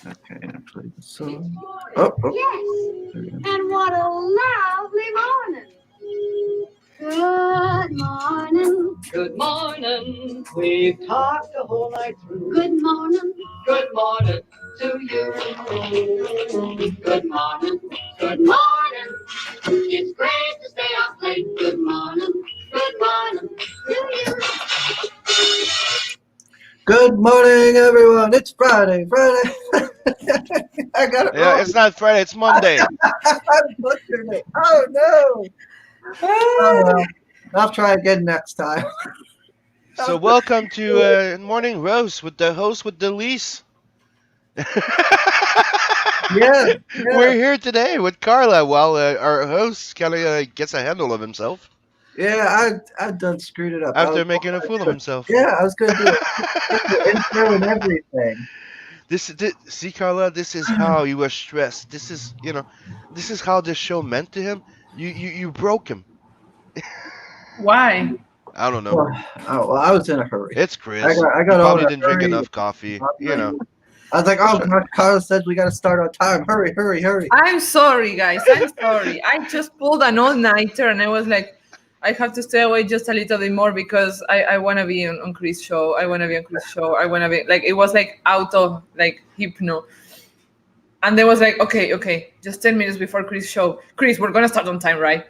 Okay, and play the song. Oh. Yes, and what a lovely morning. Good morning. Good morning. We've talked the whole night through. Good morning. Good morning to you. Good morning. Good morning. It's great to stay up late. Good morning. Good morning to you. Good morning, everyone. It's Friday. I got it Yeah, wrong. it's not Friday, it's Monday. I butchered it. Oh no. Oh well. I'll try again next time. So welcome to Morning Roast with the host with the least. Yeah. We're here today with Carla while our host kind of gets a handle of himself I done screwed it up. after making a fool of himself. I was gonna do the intro and everything. This, see, Carla, this is how you were stressed. This is how this show meant to him. You broke him. Why? I don't know. Oh, well, I was in a hurry. It's Chris. I You got all probably the didn't drink hurry. enough coffee. You know. I was like, Just oh gosh, Carla says we gotta start on time. Hurry. I'm sorry, guys. I'm sorry. I just pulled an all-nighter and I was like, I have to stay away just a little bit more because I want to be on Chris' show. I want to be on Chris' show. I want to be, like, it was like out of, like, hypno. And then was like, okay, just 10 minutes before Chris' show. Chris, we're going to start on time, right?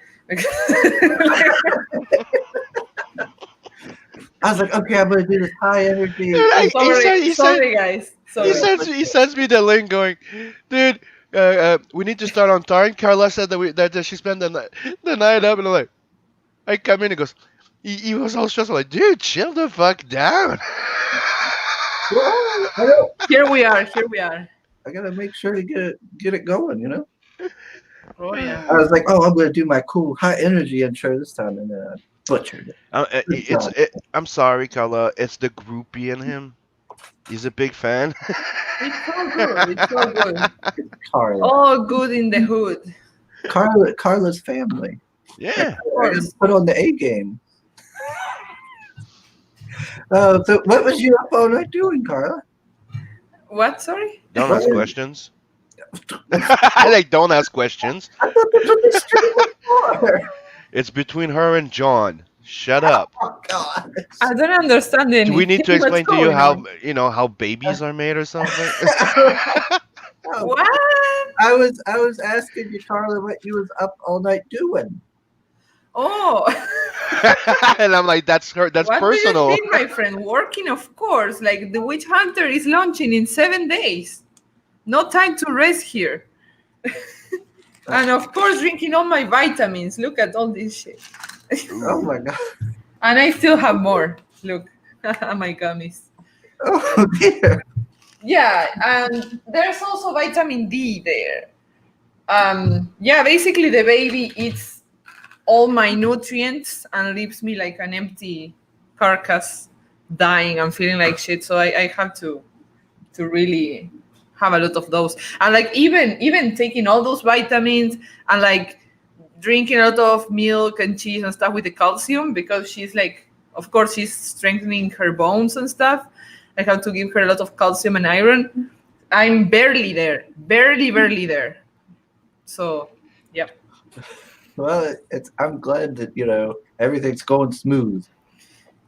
I was like, okay, I'm gonna do this high energy. Sorry, guys. Sorry. He sends me the link going, dude. We need to start on time. Carla said that she spent the night up, and I'm like, I come in and goes, he was all stressed. I'm like, dude, chill the fuck down. Here we are. I gotta make sure to get it going, you know. Oh, yeah. I was like, oh, I'm gonna do my cool high energy intro this time, and then I butchered it. I'm sorry, Carla. It's the groupie in him. He's a big fan. It's so good. Carla. All good in the hood. Carla's family. Yeah. I gotta put on the A game. So what was you up all night doing, Carla? What? Sorry? Don't ask questions. Like, don't ask questions. I thought that's what the stream was for. It's between her and John. Shut up. Oh God. I don't understand anything. Do we need to What's explain to you going how on? how babies are made or something? What? I was asking you, Carla, what you was up all night doing. Oh. And I'm like, that's What personal. do you mean, my friend? Working, of course. Like, the Witch Hunter is launching in 7 days. No time to rest here. And of course, drinking all my vitamins. Look at all this shit. Oh my God. And I still have more. Look, my gummies. Oh dear. Yeah, and there's also vitamin D there. Yeah, basically the baby eats all my nutrients and leaves me like an empty carcass, dying and feeling like shit. So I have to really have a lot of those. And like even taking all those vitamins and like drinking a lot of milk and cheese and stuff with the calcium, because she's like, of course, she's strengthening her bones and stuff. I have to give her a lot of calcium and iron. I'm barely there. Barely there. So, yeah. Well, I'm glad that everything's going smooth.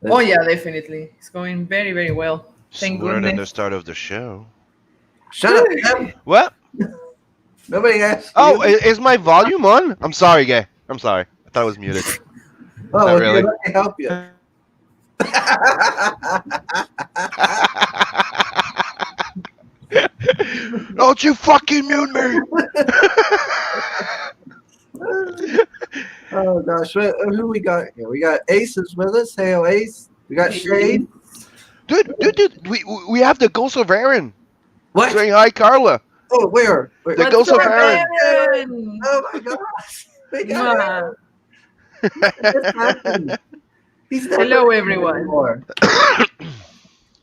Oh, yeah, definitely. It's going very, very well. Thank Swear than goodness. the start of the show. Shut up, Tim. What? Nobody asked. Oh, you. is my volume on? I'm sorry, gay. I'm sorry. I thought it was muted. Oh, Not well, really. let me help you. Don't you fucking mute me! Oh gosh, who we got here? We got Aces with us. Hey, Ace. We got Shane. Dude, we have the Ghost of Aaron. What? Saying hi, Carla. Oh, where? The What's Ghost of up, Aaron. Aaron? Oh my gosh. We got Ma. What's happening? He's not Hello, working everyone. anymore.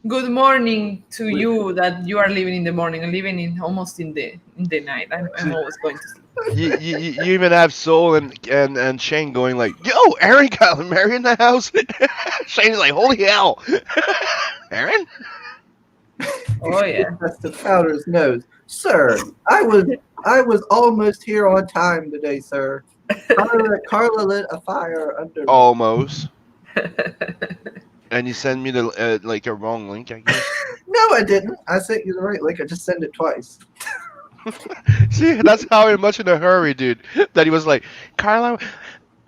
Good morning to you that you are living in the morning and living in almost in the night. I'm always going to sleep. You even have Soul and Shane going like, yo, Aaron got married in the house. Shane's like, holy hell. Aaron? Oh yeah. That's to powder his nose. Sir, I was almost here on time today, sir. Carla lit a fire under me. Almost. And you send me the like a wrong link, I guess. No, I didn't. I sent you the right link. I just sent it twice. See, that's how much in a hurry, dude. That he was like, Carla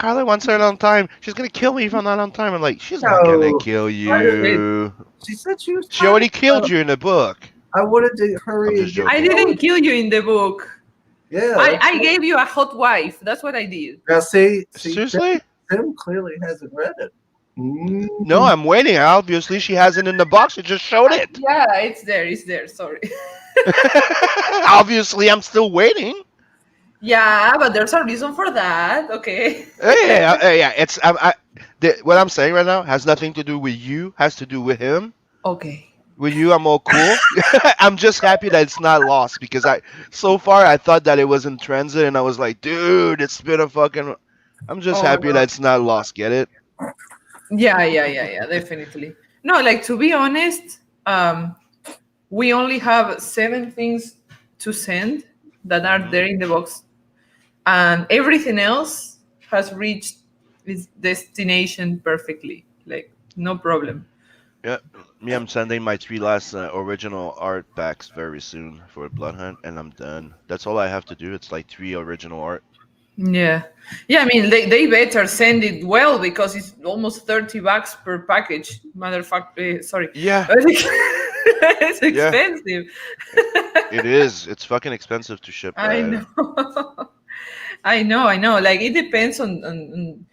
wants her on time. She's gonna kill me if I'm not on time. I'm like, she's not gonna No, kill I didn't. you. She said she was She already tired. killed you in the book. I wanted to I'm hurry just and get. I joking. didn't kill you in the book. Yeah. I gave you a hot wife. That's what I did. Now see, Seriously? Tim clearly hasn't read it. No, I'm waiting. Obviously, she has it in the box. She just showed it. Yeah, it's there. It's there. Sorry. Obviously, I'm still waiting. Yeah, but there's a reason for that. Okay. Yeah. It's what I'm saying right now has nothing to do with you. Has to do with him. Okay. With you, I'm all cool. I'm just happy that it's not lost because so far I thought that it was in transit and I was like, dude, it's been a fucking. I'm just Oh, happy no. that it's not lost. Get it? Yeah, definitely. No, like to be honest, we only have 7 things to send that are there in the box, and everything else has reached its destination perfectly. Like no problem. Yeah. Me, I'm sending my 3 last original art packs very soon for Blood Hunt, and I'm done. That's all I have to do. It's like 3 original art. Yeah. I mean, they better send it well because it's almost $30 per package. Motherfucker, sorry. Yeah. It's Yeah. expensive. It is. It's fucking expensive to ship. I know. I know. Like it depends on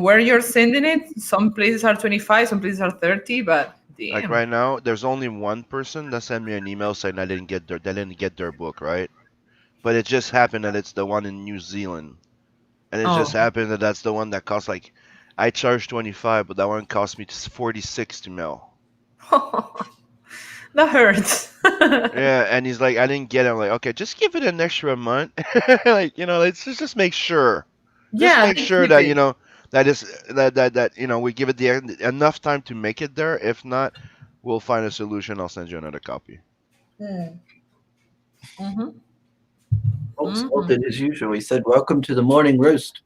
where you're sending it. Some places are 25, some places are 30, but damn. Like right now, there's only one person that sent me an email saying they didn't get their book, right? But it just happened that it's the one in New Zealand. And it just Oh. happened that that's the one that cost like I charged 25, but that one cost me 46 to mail. That hurts. Yeah, and he's like, I didn't get it. I'm like, okay, just give it an extra month. Like, let's just make sure. Just Yeah, make sure keep that it. that we give it enough time to make it there. If not, we'll find a solution. I'll send you another copy. Mm-hmm. Sultan, as usual, he said, "Welcome to the morning roast,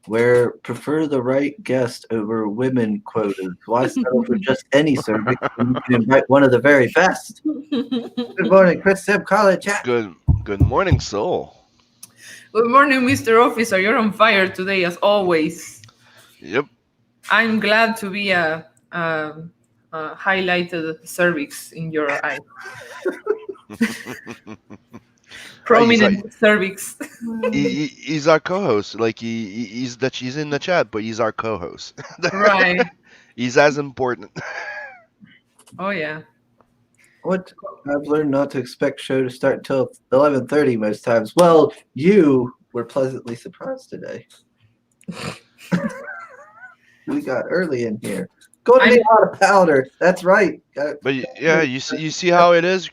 where prefer the right guest over women quotas. Why settle for just any service when you can invite one of the very best?" Good morning, Chris, Tim, Carla, Jack. Good morning, soul. Good morning, Mr. Officer. You're on fire today, as always. Yep. I'm glad to be a highlighted cervix in your eye. Prominent cervix. He's our co-host. Like he's in the chat, but he's our co-host. Right. He's as important. Oh yeah. What I've learned not to expect show to start until 11:30 most times. Well, you were pleasantly surprised today. We got early in here. Go to make a lot of powder. That's right. But yeah, you see how it is,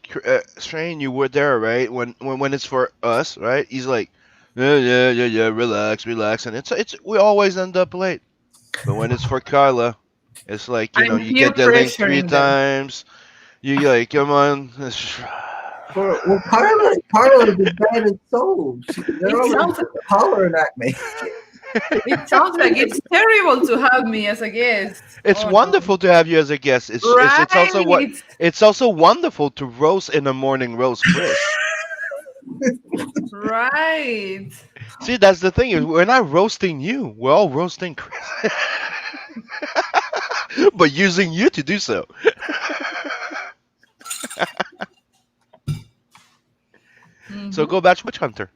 Shane. You were there, right? When it's for us, right? He's like, yeah, relax, and it's we always end up late. But when it's for Carla, it's like I'm you get the link 3 pressuring them. times. You like, come on. Well, Carla is bad in soul. They're always hollering at me. It sounds like it's terrible to have me as a guest. It's wonderful to have you as a guest. It's also wonderful to roast in the morning roast, Chris. Right. See, that's the thing. Is we're not roasting you. We're all roasting Chris. But using you to do so. So go back Witch Hunter.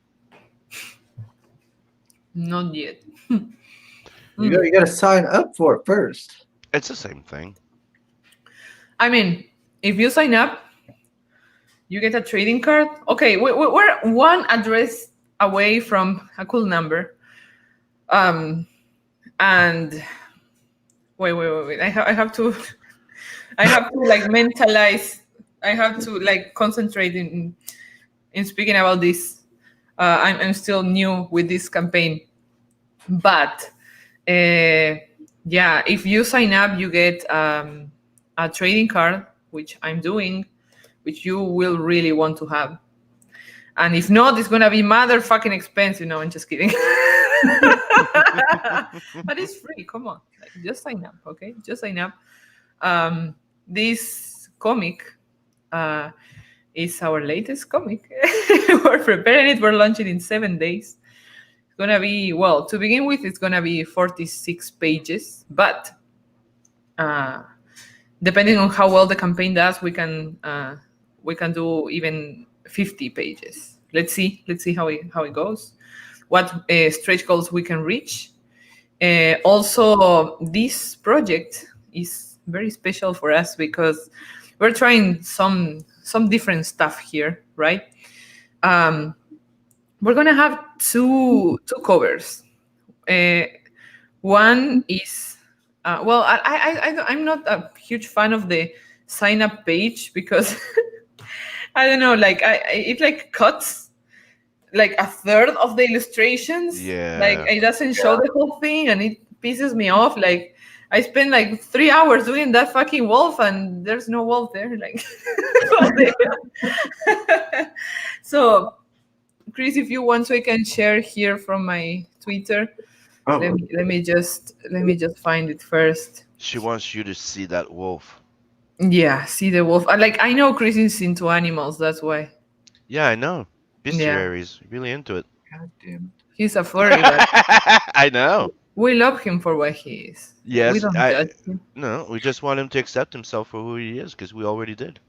Not yet. You got to sign up for it first. It's the same thing. I mean, if you sign up, you get a trading card. Okay, we're one address away from a cool number. And wait. I have to like mentalize. I have to like concentrate in speaking about this. I'm still new with this campaign, but if you sign up, you get a trading card, which I'm doing, which you will really want to have. And if not, it's gonna be motherfucking expensive. No, I'm just kidding. But it's free. Come on, like, just sign up, okay? Just sign up. This comic is our latest comic. We're preparing it. We're launching in 7 days. It's gonna be, well, to begin with, it's gonna be 46 pages, but depending on how well the campaign does, we can do even 50 pages. Let's see how it goes. What stretch goals we can reach. Also, this project is very special for us because we're trying some different stuff here, right? We're gonna have two covers. One is well, I'm not a huge fan of the sign up page because I don't know, like it like cuts like a third of the illustrations. Yeah. Like it doesn't show the whole thing, and it pisses me off. Like I spent like 3 hours doing that fucking wolf, and there's no wolf there. Like, so, Chris, if you want, so I can share here from my Twitter. Oh, Let me just find it first. She wants you to see that wolf. Yeah, see the wolf. Like I know Chris is into animals, that's why. Yeah, I know. Bestiaries, really into it. God damn He's a furry, but I know. we love him for what he is. Yes, We don't judge him, no, we just want him to accept himself for who he is because we already did.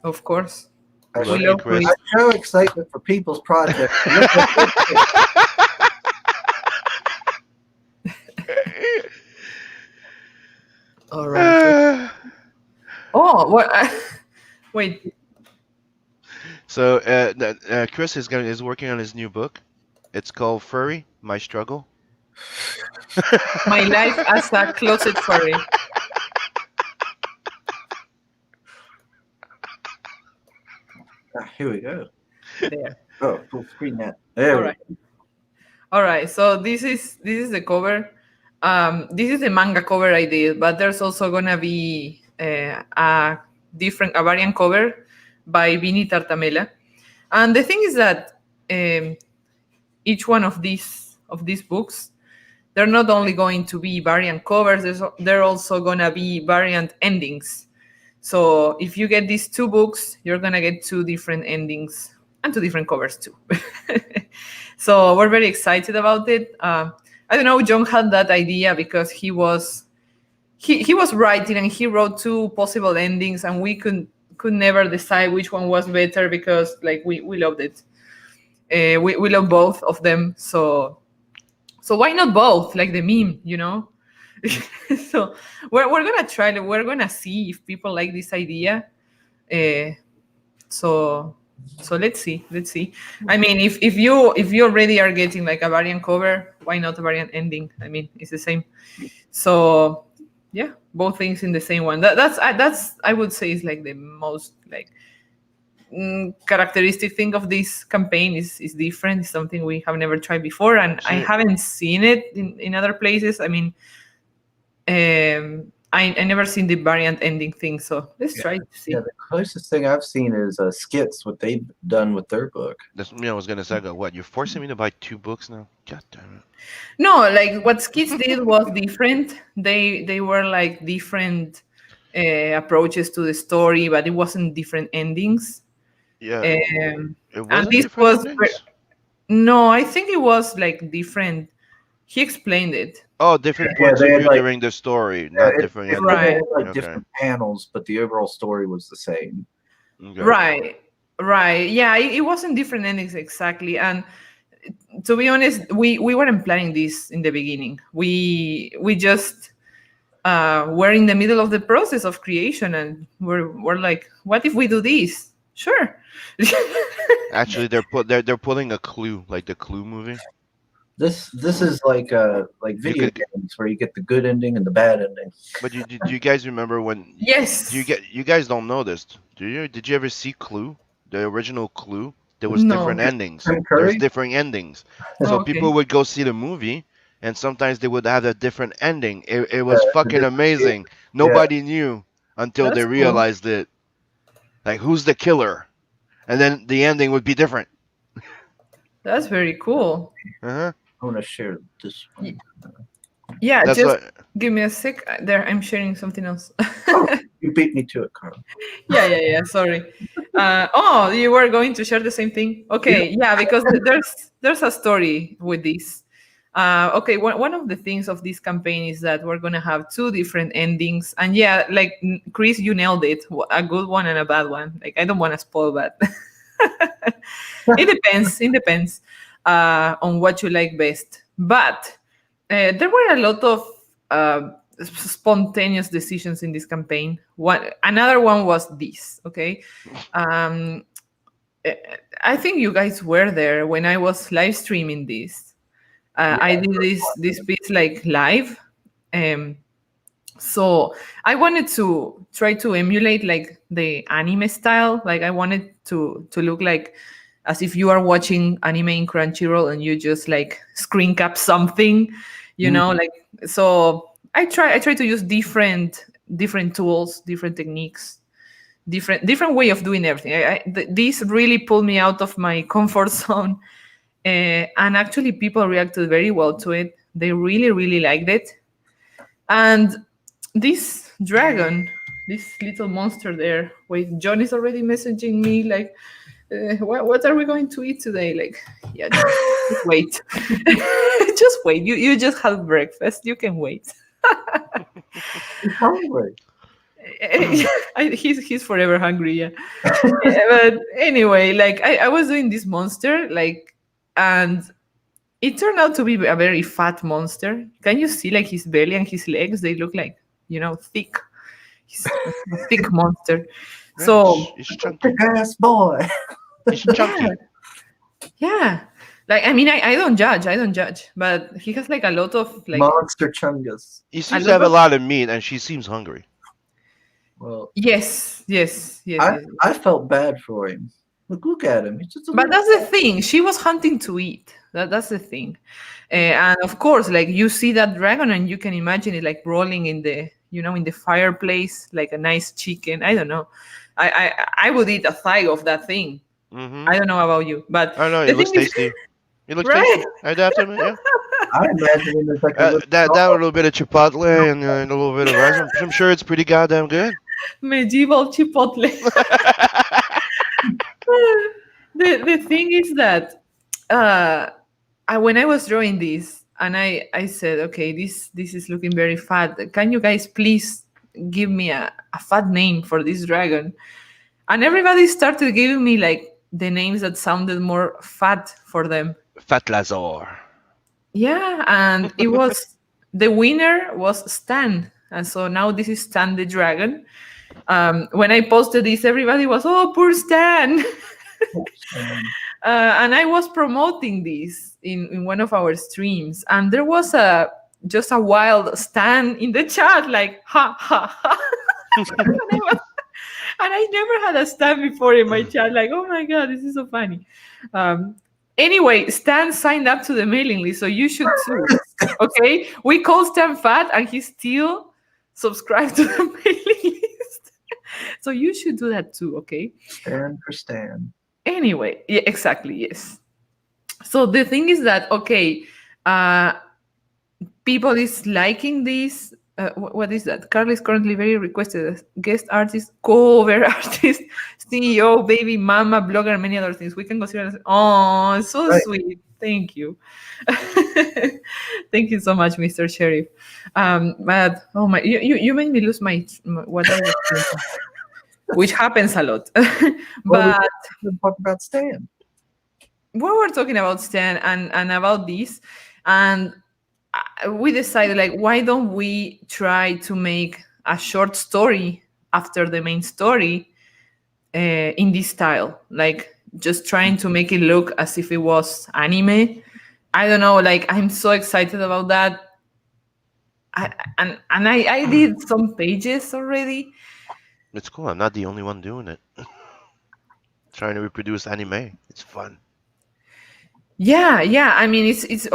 of course. it. Love We you, love Chris. Chris. I show excitement for people's projects. All right. Oh, what? Wait. So, Chris is working on his new book. It's called Furry: My Struggle. My life as a closet furry. Here we go. There. Oh, full screen that. There All we right. All right. So this is the cover. This is the manga cover I did, but there's also gonna be a variant cover by Vini Tartamela. And the thing is that each one of these books, they're not only going to be variant covers, they're also gonna be variant endings. So if you get these two books, you're gonna get two different endings and two different covers too. So we're very excited about it. I don't know, John had that idea because he was writing and he wrote two possible endings, and we could never decide which one was better because like we loved it. We love both of them, so why not both? Like the meme, you know. So we're gonna try. We're gonna see if people like this idea. So let's see. I mean, if you already are getting like a variant cover, why not a variant ending? I mean, it's the same. So yeah, both things in the same one. That's I would say is like the most like characteristic thing of this campaign is different. It's something we have never tried before, and I haven't seen it in other places. I mean, I never seen the variant ending thing, so let's try to see. Yeah, the closest thing I've seen is skits, what they've done with their book. That's I was gonna say, what? You're forcing me to buy 2 books now? God damn it! No, like what Skits did was different. They were like different approaches to the story, but it wasn't different endings. Yeah, And it wasn't this different was endings? no, I think it was like different. He explained it. Oh, different Yeah, points they of had, view like- during the story, not different They endings. Right. had, like Okay. different panels, but the overall story was the same. Okay. Right. Yeah, it wasn't different endings exactly. And to be honest, we weren't planning this in the beginning. We just were in the middle of the process of creation, and we're like, what if we do this? Sure. Actually, they're pulling a Clue, like the Clue movie. This is like video could- games where you get the good ending and the bad ending. But do you guys remember when? Yes. You guys don't know this, do you? Did you ever see Clue, the original Clue? There was No. different endings. Tim There was Curry? different endings. So Okay. people would go see the movie, and sometimes they would have a different ending. It was Yeah, fucking different- amazing. Nobody knew until That's they cool. realized it. Like who's the killer, and then the ending would be different. That's very cool. Uh-huh. I want to share this one. Yeah, That's just what. give me a sec. There, I'm sharing something else. Oh, you beat me to it, Carl. Yeah. Sorry. Oh, you were going to share the same thing. Okay, yeah, because there's a story with this. Okay, one of the things of this campaign is that we're gonna have two different endings, and yeah, like Chris, you nailed it. A good one and a bad one. Like I don't want to spoil that. It depends. It depends on what you like best. But there were a lot of spontaneous decisions in this campaign. Another one was this. Okay, um, eh, I think you guys were there when I was live streaming this. I did this piece like live. Um, so I wanted to try to emulate like the anime style. Like I wanted to look like as if you are watching anime in Crunchyroll and you just like screen cap something, like so I try to use different tools, different techniques, different way of doing everything. This really pulled me out of my comfort zone, and actually people reacted very well to it. They really liked it, and this dragon, this little monster there. Wait, John is already messaging me like, what are we going to eat today? Like, yeah, just wait. Just wait. You just had breakfast. You can wait. You're hungry. He's forever hungry. Yeah. But anyway, like I was doing this monster, like, and it turned out to be a very fat monster. Can you see like his belly and his legs? They look like thick. He's a thick monster. Yeah, So it's chunky. Big ass boy. It's chunky. yeah, like I mean, I don't judge, but he has like a lot of like Monster Chungus. He a seems to lot have a of lot of meat, and she seems hungry. Well, yes. I felt bad for him. Look at him. He's just a But little. that's the thing. She was hunting to eat. That's the thing. And of course, like you see that dragon, and you can imagine it like rolling in the fireplace like a nice chicken. I don't know. I would eat a thigh of that thing. Mm-hmm. I don't know about you, but I don't know. the It looks thing is, tasty. It looks right? tasty. I have to admit, yeah. I imagine him as like a little That a dog. little bit of chipotle and a little bit of rice. I'm sure it's pretty goddamn good. Medieval chipotle. The thing is that when I was drawing this, and I said, okay, this is looking very fat. Can you guys please give me a fat name for this dragon? And everybody started giving me like the names that sounded more fat for them. Fat Lazar. Yeah, and it was the winner was Stan, and so now this is Stan the dragon. When I posted this, everybody was, "Oh, poor Stan," and I was promoting this in one of our streams, and there was just a wild Stan in the chat, like ha ha ha, and I never had a Stan before in my chat. Like, oh my god, this is so funny. Anyway, Stan signed up to the mailing list, so you should too. Okay, we call Stan fat, and he still subscribed to the mailing list. So you should do that too. Okay. Stand for Stan. Anyway, yeah, exactly. Yes. So the thing is that okay, people is liking this. What is that? Carl is currently very requested as guest artist, cover artist, CEO, baby mama, blogger, and many other things. We can consider as oh, so Right. sweet. Thank you. Thank you so much, Mr. Sheriff. But oh my, you made me lose my what I was thinking, which happens a lot. Well, But we talk about Stan. we were talking about Stan and about this, and we decided like, why don't we try to make a short story after the main story in this style, like just trying to make it look as if it was anime. I don't know, like I'm so excited about that. I did some pages already. It's cool. I'm not the only one doing it. Trying to reproduce anime. It's fun. Yeah. I mean, it's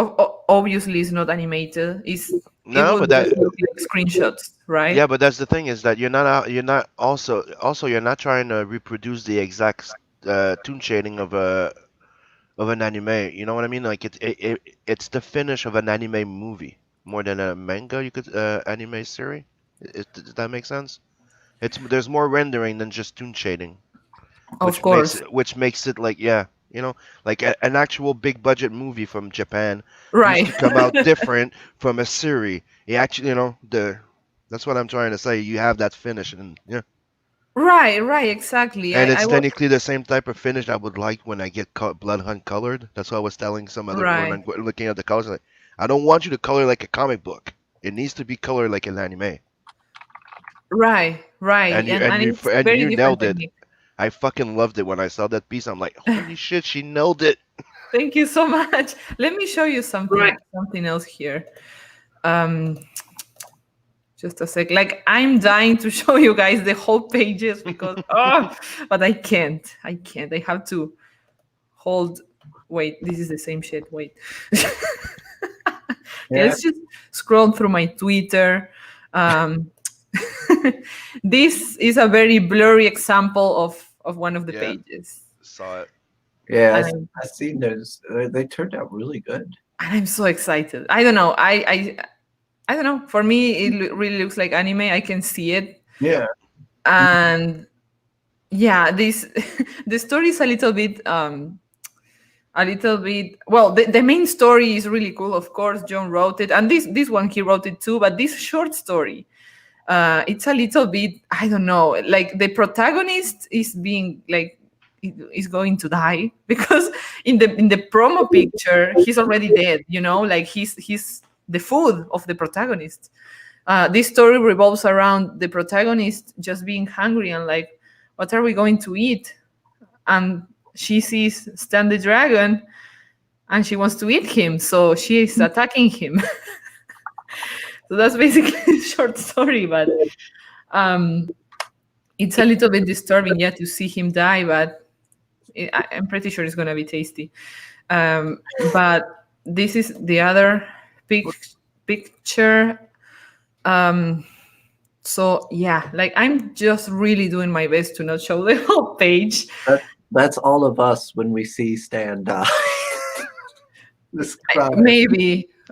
obviously it's not animated. It No, would but that just look like screenshots, right? yeah, but that's the thing is that you're not also you're not trying to reproduce the exact tune shading of an anime. You know what I mean? Like it's the finish of an anime movie more than a manga. You could anime series. Does that make sense? It's there's more rendering than just tune shading, Of course. which makes it like yeah, you know, like an actual big budget movie from Japan used Right. to come out different from a series. It actually, you know, the that's what I'm trying to say. You have that finish and yeah. Right, right, exactly. And I it's was technically the same type of finish I would like when I get Blood Hunt colored. That's what I was telling some other when right. I'm looking at the colors. Like, I don't want you to color like a comic book. It needs to be colored like an anime. Right, right. And it's And very you different nailed it. technique. I fucking loved it when I saw that piece. I'm like, holy shit, she nailed it. Thank you so much. Let me show you Right. something else here. Um just a sec. Like I'm dying to show you guys the whole pages because but I can't. I can't. I have to hold. Wait, this is the same shit. Wait. Okay, Yeah, let's just scroll through my Twitter. Um, this is a very blurry example of one of the Yeah, pages, saw it. yeah, and I'm, I seen those. They turned out really good. and I'm so excited. I don't know. I don't know. For me, it really looks like anime. I can see it, Yeah, and yeah, this the story is a little bit well the main story is really cool, of course. John wrote it, and this one he wrote it too, but this short story, it's a little bit, I don't know, like the protagonist is being like is going to die because in the promo picture he's already dead, you know, like he's the food of the protagonist. This story revolves around the protagonist just being hungry and like, what are we going to eat? And she sees Stan the dragon and she wants to eat him, so she is attacking him. So that's basically a short story, but um, it's a little bit disturbing, yeah, to see him die. But I'm pretty sure it's gonna be tasty. But this is the other picture. Um, so yeah, like I'm just really doing my best to not show the whole page. that's all of us when we see Stan die. Just cry.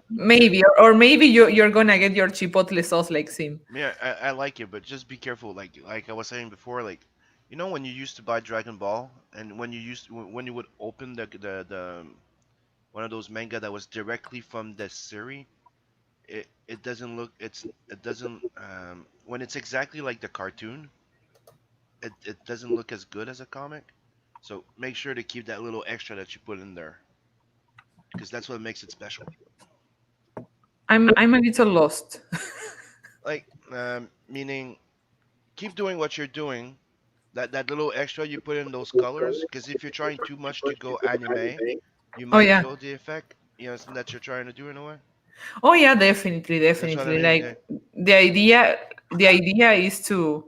Maybe, or maybe you're gonna get your chipotle sauce like Sim. Yeah, I like it, but just be careful. Like I was saying before, like you know when you used to buy Dragon Ball, and when you would open the one of those manga that was directly from the series, it doesn't look it doesn't when it's exactly like the cartoon, it doesn't look as good as a comic. So make sure to keep that little extra that you put in there, because that's what makes it special. I'm a little lost. Like meaning keep doing what you're doing. That little extra you put in those colors, because if you're trying too much to go anime, you Oh might yeah. kill the effect. You know, something that you're trying to do in a way. Oh yeah, definitely, That's what I definitely. mean. Yeah. Like the idea is to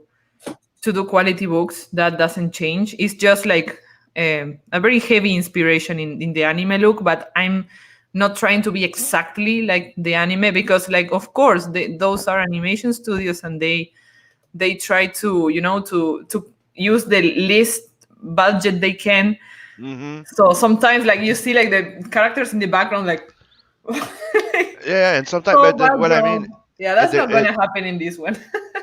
do quality books. That doesn't change. It's just like a very heavy inspiration in the anime look, but I'm not trying to be exactly like the anime because, like, of course, those are animation studios and they try to, you know, to use the least budget they can. Mm-hmm. So sometimes, like, you see like the characters in the background, like. Yeah, and sometimes, So but bad, what I mean, bro. Yeah, it, that's not it, gonna happen in this one.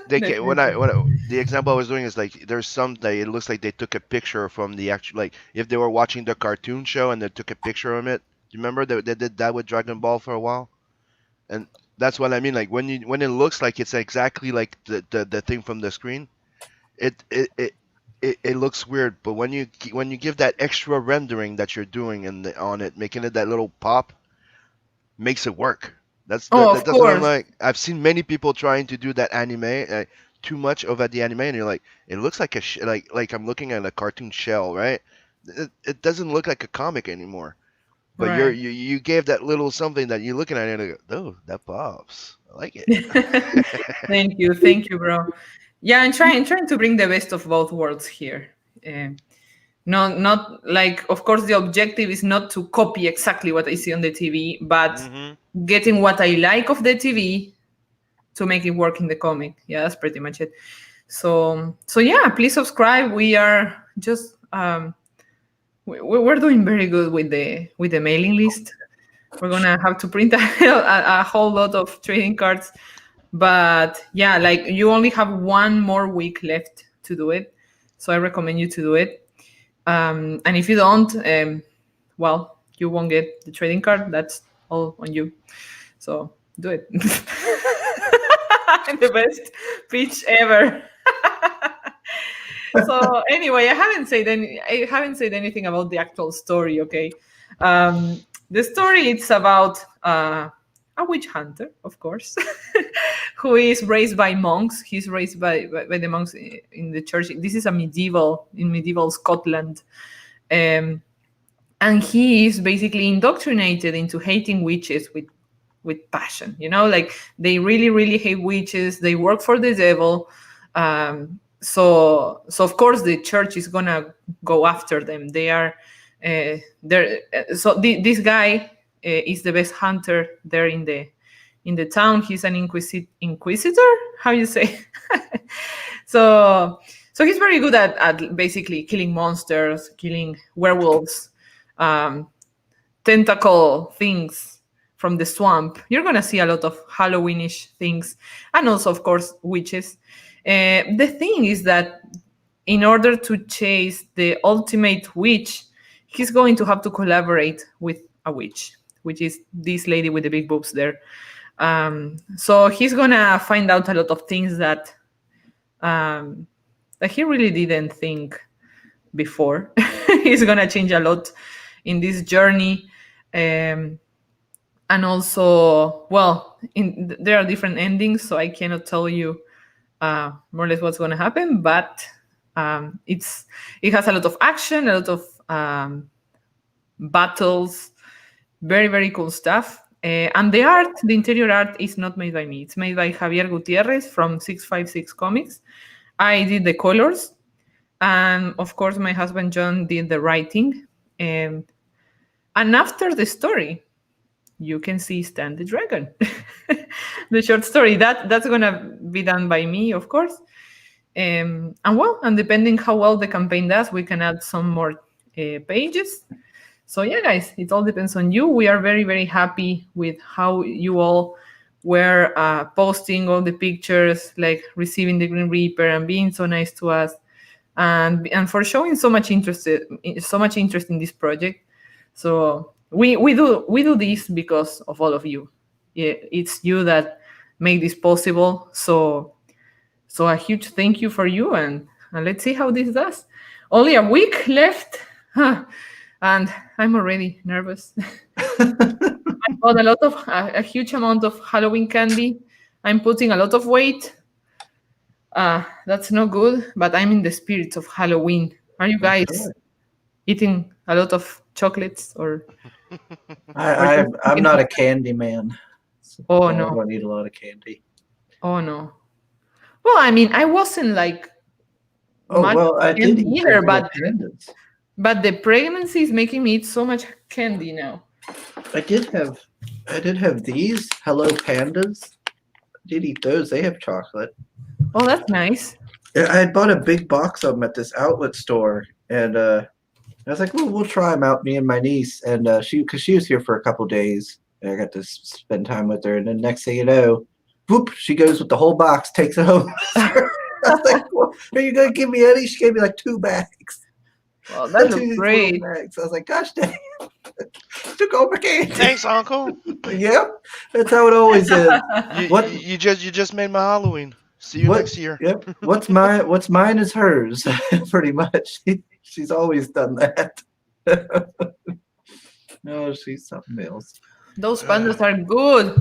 they can Definitely. the example I was doing is like there's some that it looks like they took a picture from the actual like if they were watching the cartoon show and they took a picture of it. Do you remember they did that with Dragon Ball for a while? And that's what I mean. Like when it looks like it's exactly like the thing from the screen, it it, it it looks weird. But when you give that extra rendering that you're doing on it, making it that little pop, makes it work. Oh, of That's what I'm course. like. I've seen many people trying to do that anime, too much of the anime, and you're like, it looks like like I'm looking at a cartoon shell, right? It doesn't look like a comic anymore. But Right. you gave that little something that you're looking at it and you go, oh, that pops. I like it. Thank you, bro. Yeah, I'm trying to bring the best of both worlds here. Um, not like, of course, the objective is not to copy exactly what I see on the TV, but Mm-hmm. getting what I like of the TV to make it work in the comic. Yeah, that's pretty much it. So yeah, please subscribe. We are just we're doing very good with the mailing list. We're gonna have to print a whole lot of trading cards, but yeah, like you only have one more week left to do it, so I recommend you to do it. And if you don't, well, you won't get the trading card. That's all on you. So do it. The best pitch ever. So anyway, I haven't said anything about the actual story. Okay, the story it's about a witch hunter, of course, who is raised by monks. He's raised by the monks in the church. This is in medieval Scotland. And he is basically indoctrinated into hating witches with passion. Like they really really hate witches. They work for the devil. So of course the church is gonna go after them. They are there. So this guy is the best hunter there in the town. He's an inquisitor. How you say? So he's very good at basically killing monsters, killing werewolves, tentacle things from the swamp. You're gonna see a lot of Halloweenish things, and also, of course, witches. The thing is that in order to chase the ultimate witch, he's going to have to collaborate with a witch, which is this lady with the big boobs there. So he's gonna find out a lot of things that he really didn't think before. He's gonna change a lot in this journey. And also, well, there are different endings, so I cannot tell you more or less what's going to happen, but it has a lot of action, a lot of battles, very very cool stuff. And the interior art is not made by me. It's made by Javier Gutierrez from 656 Comics. I did the colors, and of course my husband John did the writing. And after the story, you can see Stan the Dragon, the short story that's gonna be done by me, of course. And depending how well the campaign does, we can add some more pages. So yeah, guys, it all depends on you. We are very very happy with how you all were posting all the pictures, like receiving the Green Reaper and being so nice to us, and for showing so much interest in this project. So we do this because of all of you. Yeah, it's you that make this possible. So a huge thank you for you, and let's see how this does. Only a week left, and I'm already nervous. I bought a huge amount of Halloween candy. I'm putting a lot of weight. That's not good, but I'm in the spirit of Halloween. Are you guys eating a lot of chocolates or I'm not a candy man. Oh, I no. don't eat a lot of candy. Oh no. Well, I mean, I wasn't like Oh much well, I did candy eat either, regular pandas. but the pregnancy is making me eat so much candy now. I did have these Hello Pandas. I did eat those. They have chocolate. Oh, that's nice. I had bought a big box of them at this outlet store, and I was like, "Well, we'll try them out." Me and my niece, and because she was here for a couple days, and I got to spend time with her. And then next thing you know, whoop, she goes with the whole box, takes it home. I was like, well, "Are you gonna give me any?" She gave me like 2 bags. Well, that looks Two great. little bags. I was like, "Gosh dang, took all my candy." Thanks, Uncle. Yep, that's how it always is. What- You just made my Halloween. See you next year. Yep. What's mine is hers, pretty much. She's always done that. No, she's something else. Those pandas are good.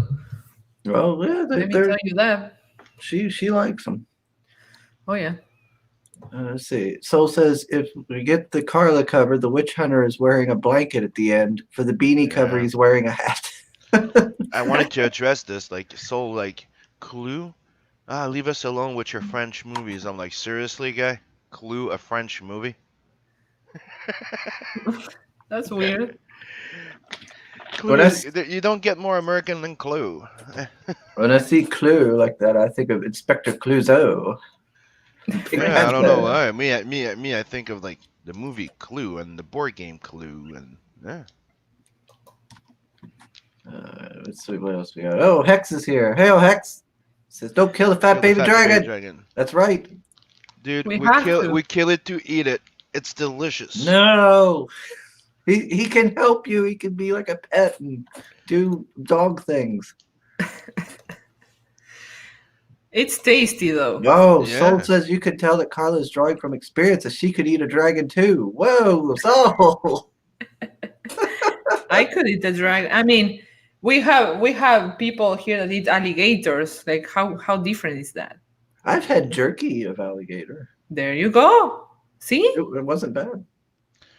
Well, yeah, Let me tell you that. she likes them. Oh yeah. Let's see. Soul says if we get the Carla cover, the witch hunter is wearing a blanket at the end. For the beanie cover, Yeah. he's wearing a hat. I wanted to address this, like Clue. Leave us alone with your French movies. I'm like, seriously, guy? Clue, a French movie? That's weird. When Clue, you don't get more American than Clue. when I see Clue like that, I think of Inspector Clouseau. Big Yeah, I don't know Panther. why. I think of like the movie Clue and the board game Clue, and yeah. Let's see what else we got. Oh, Hex is here. Hail, Hex. Says, don't kill the fat Kill the baby fat baby dragon. dragon, That's right. dude. We have to. We kill it to eat it. It's delicious. No. He can help you. He can be like a pet and do dog things. It's tasty though. Whoa, Soul Yeah. says you could tell that Carla's drawing from experience that she could eat a dragon too. Whoa, Soul. I could eat a dragon. I mean, we have people here that eat alligators. Like how different is that? I've had jerky of alligator. There you go. See? It wasn't bad.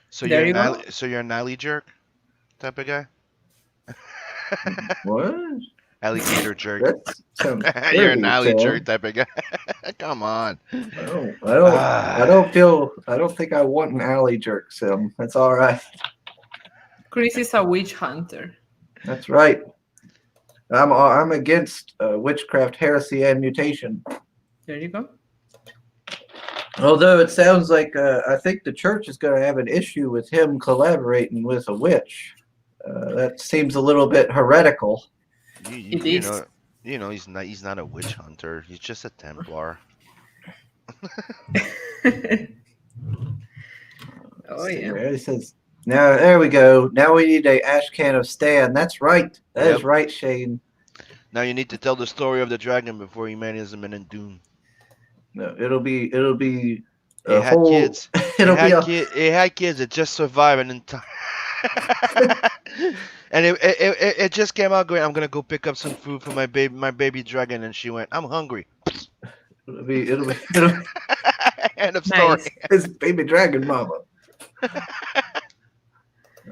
So There you're you go. you're an alley jerk type of guy. What? Alligator jerk. That sounds You're an dirty, alley Sam. jerk type of guy. Come on. I don't think I want an alley jerk, Sim. That's all right. Chris is a witch hunter. That's right. I'm against witchcraft, heresy, and mutation. There you go. Although it sounds like I think the church is going to have an issue with him collaborating with a witch. That seems a little bit heretical. It is. He's not a witch hunter. He's just a Templar. Oh yeah. There he says, now there we go. Now we need a ash can of Stan. That's right. That is Yep. right, Shane. Now you need to tell the story of the dragon before humanism and doom. No, it'll be It a had whole. kids. It'll be a. It had kids that just survived an entire. And it just came out going. I'm gonna go pick up some food for my baby dragon, and she went. I'm hungry. It'll be End of story. Nice. his baby dragon mama.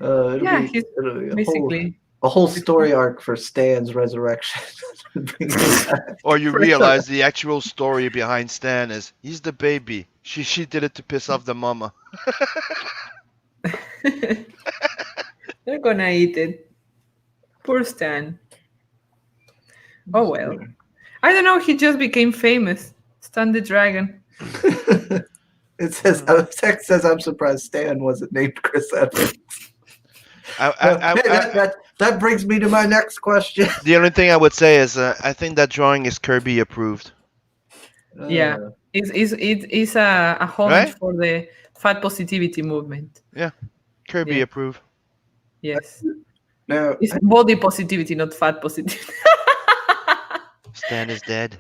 Yeah, he's it'll be basically. a whole story arc for Stan's resurrection. Or you For realize the actual story behind Stan is he's the baby. She did it to piss off the mama. They're gonna eat it. Poor Stan. Oh well. I don't know. He just became famous. Stan the Dragon. It says text says I'm surprised Stan wasn't named Chris Evans. That brings me to my next question. The only thing I would say is I think that drawing is Kirby approved. Yeah. It's a homage Right? for the fat positivity movement. Kirby Yeah. approved. Yes. Now, It's body positivity, not fat positivity. Stan is dead.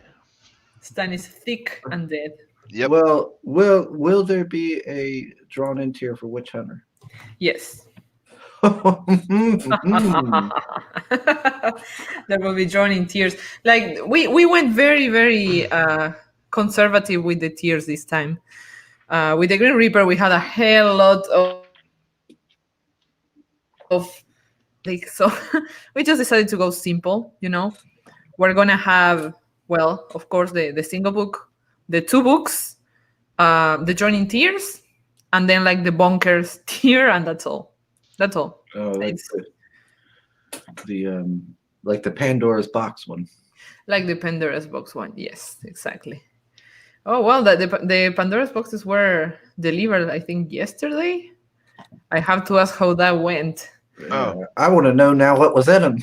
Stan is thick and dead. Yep. well, will there be a drawn in tier for Witch Hunter? Yes. Hmm. That will be drawn in tears. Like we went very, very conservative with the tears this time. With the Green Reaper, we had a hell lot of like so we just decided to go simple, We're gonna have, well, of course, the single book, the two books, the Joining Tears, and then like the Bonkers tier, and that's all. That's all. Oh, like It's the like the Pandora's box one. like the Pandora's box one. Yes, exactly. Oh well, the Pandora's boxes were delivered, I think, yesterday. I have to ask how that went. Oh. I want to know now what was in them.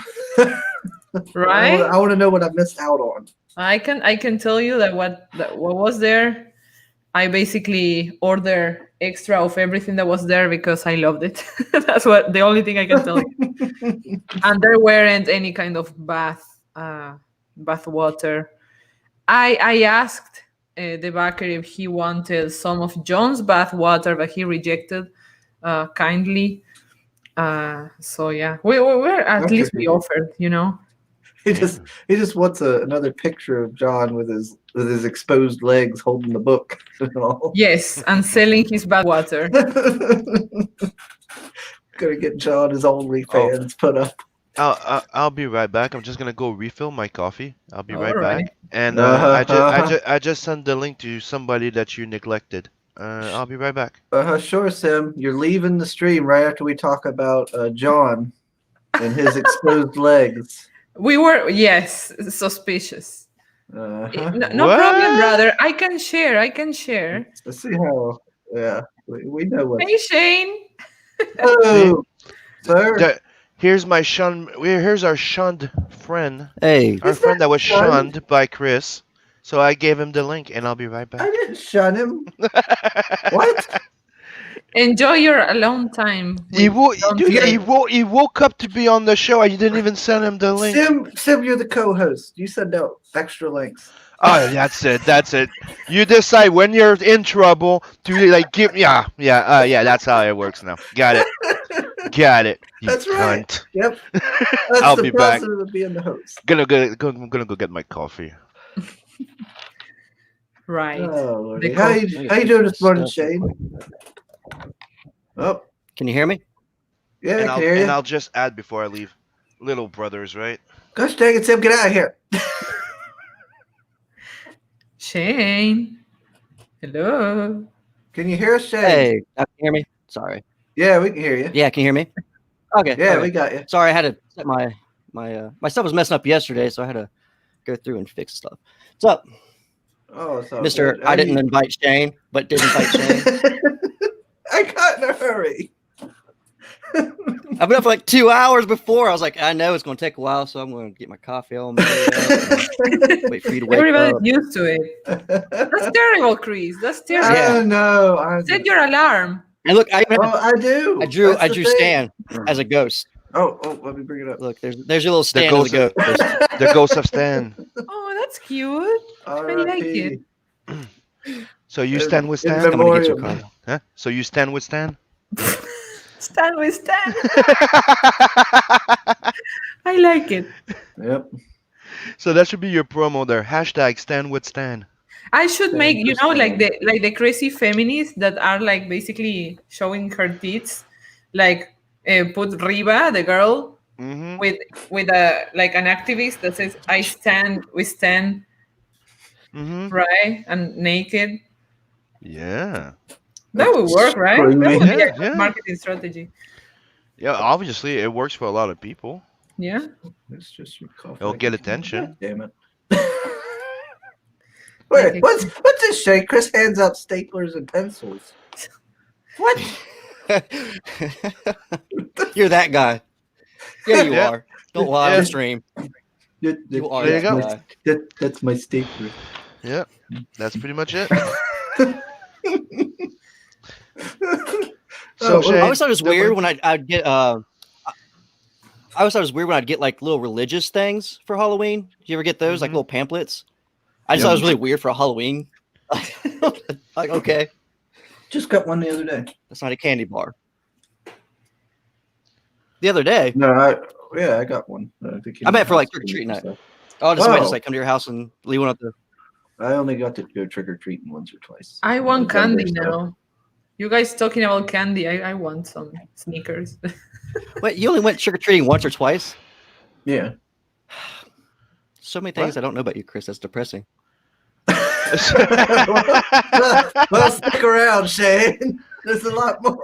Right? I want to know what I missed out on. I can tell you that what was there. I basically ordered extra of everything that was there because I loved it. That's the only thing I can tell you. And there weren't any kind of bath water. I asked the backer if he wanted some of John's bath water, but he rejected kindly. So yeah, we're at least we offered, He just wants another picture of John with his exposed legs holding the book. Yes, and selling his bath water. Gonna get John his OnlyFans put up. I'll be right back. I'm just gonna go refill my coffee. I'll be right Alright. back. And I just sent the link to somebody that you neglected. I'll be right back. Sure, Sim. You're leaving the stream right after we talk about John and his exposed legs. We were, yes, suspicious. Uh-huh. No problem, What? brother. I can share. I can share. Let's see how. Yeah, we know what. Hey, Shane. Oh, sir. Here's my Here's our shunned friend. Hey, Our He's friend not that was shunned. shunned by Chris. So I gave him the link, and I'll be right I back. didn't shun him. What? Enjoy your alone time. He with Don dude, Tito. he woke up to be on the show. And you didn't even send him the link. Sim, you're the co-host. You send out extra links. Oh, that's it. That's it. You decide when you're in trouble to like give. Yeah. That's how it works now. Got it. Got it. You That's right. cunt. Yep. That's I'll the be back. process of being the host. I'm gonna go get my coffee. Right. Oh, Lordy. The How you doing this morning, Stuff. Shane? Oh, can you hear me? yeah, I and can hear you. I'll just add before I leave. Little brothers, right? Gosh dang it, Sim, get out of here. Shane. Hello. Can you hear us, Shane? Hey, can you hear me? Sorry. Yeah, we can hear you. Yeah, can you hear me? Okay. Yeah, okay. we got you. Sorry, I had to set my stuff was messing up yesterday, so I had to go through and fix stuff. What's up, Oh, it's all Mister? good. I didn't invite Shane, but did invite Shane. I got in a hurry. I've been up for like 2 hours before. I was like, I know it's going to take a while, so I'm going to get my coffee all made up. Wait for you to wake Everybody's up. used to it. That's terrible, Chris. That's terrible. Yeah. I know. Set your alarm. And look, I I do. I drew That's the thing. Stan as a ghost. Oh, let me bring it up. Look, there's your little Stan as a ghost. The ghost of Stan. Oh, that's cute. I like it. So you In- stand with in Stan? I'm gonna get you, memoriam. Carla. Huh? So you stand with Stan? Stand with Stan. I like it. Yep. So that should be your promo there. Hashtag stand with Stan. I should make, Thank you, like Stan. the crazy feminists that are like basically showing her tits, like put Riva, the girl, Mm-hmm. with a like an activist that says I stand, we stand, Mm-hmm. right, and naked. Yeah. That would work, right? Screw That me. would be a Yeah, good yeah. marketing strategy. Yeah, obviously it works for a lot of people. Yeah. It's just your coffee. It'll get attention. God damn it. Wait, what's this, Shane? Chris hands out staplers and pencils. What? You're that guy. Yeah, you Yeah. are. Don't lie on Yeah. the stream. You are There you that go. guy. That's my stapler. Yeah. That's pretty much it. So Oh, Shane, I always thought it was don't weird worry. when I'd get I always thought it was weird when I'd get like little religious things for Halloween. Do you ever get those like Mhm. little pamphlets? I just thought it was really weird for a Halloween. Like, okay, Just got one the other day. that's not a candy bar. The other day, No, I got one. I meant for like trick or treat night. Oh, does somebody just like come to your house and leave one up there? I only got to go trick or treating once or twice. I want November, candy so- now. You guys talking about candy? I want some sneakers. Wait, you only went trick or treating once or twice? Yeah. So many things I don't know about you, Chris. That's depressing. Well, stick around, Shane. There's a lot more.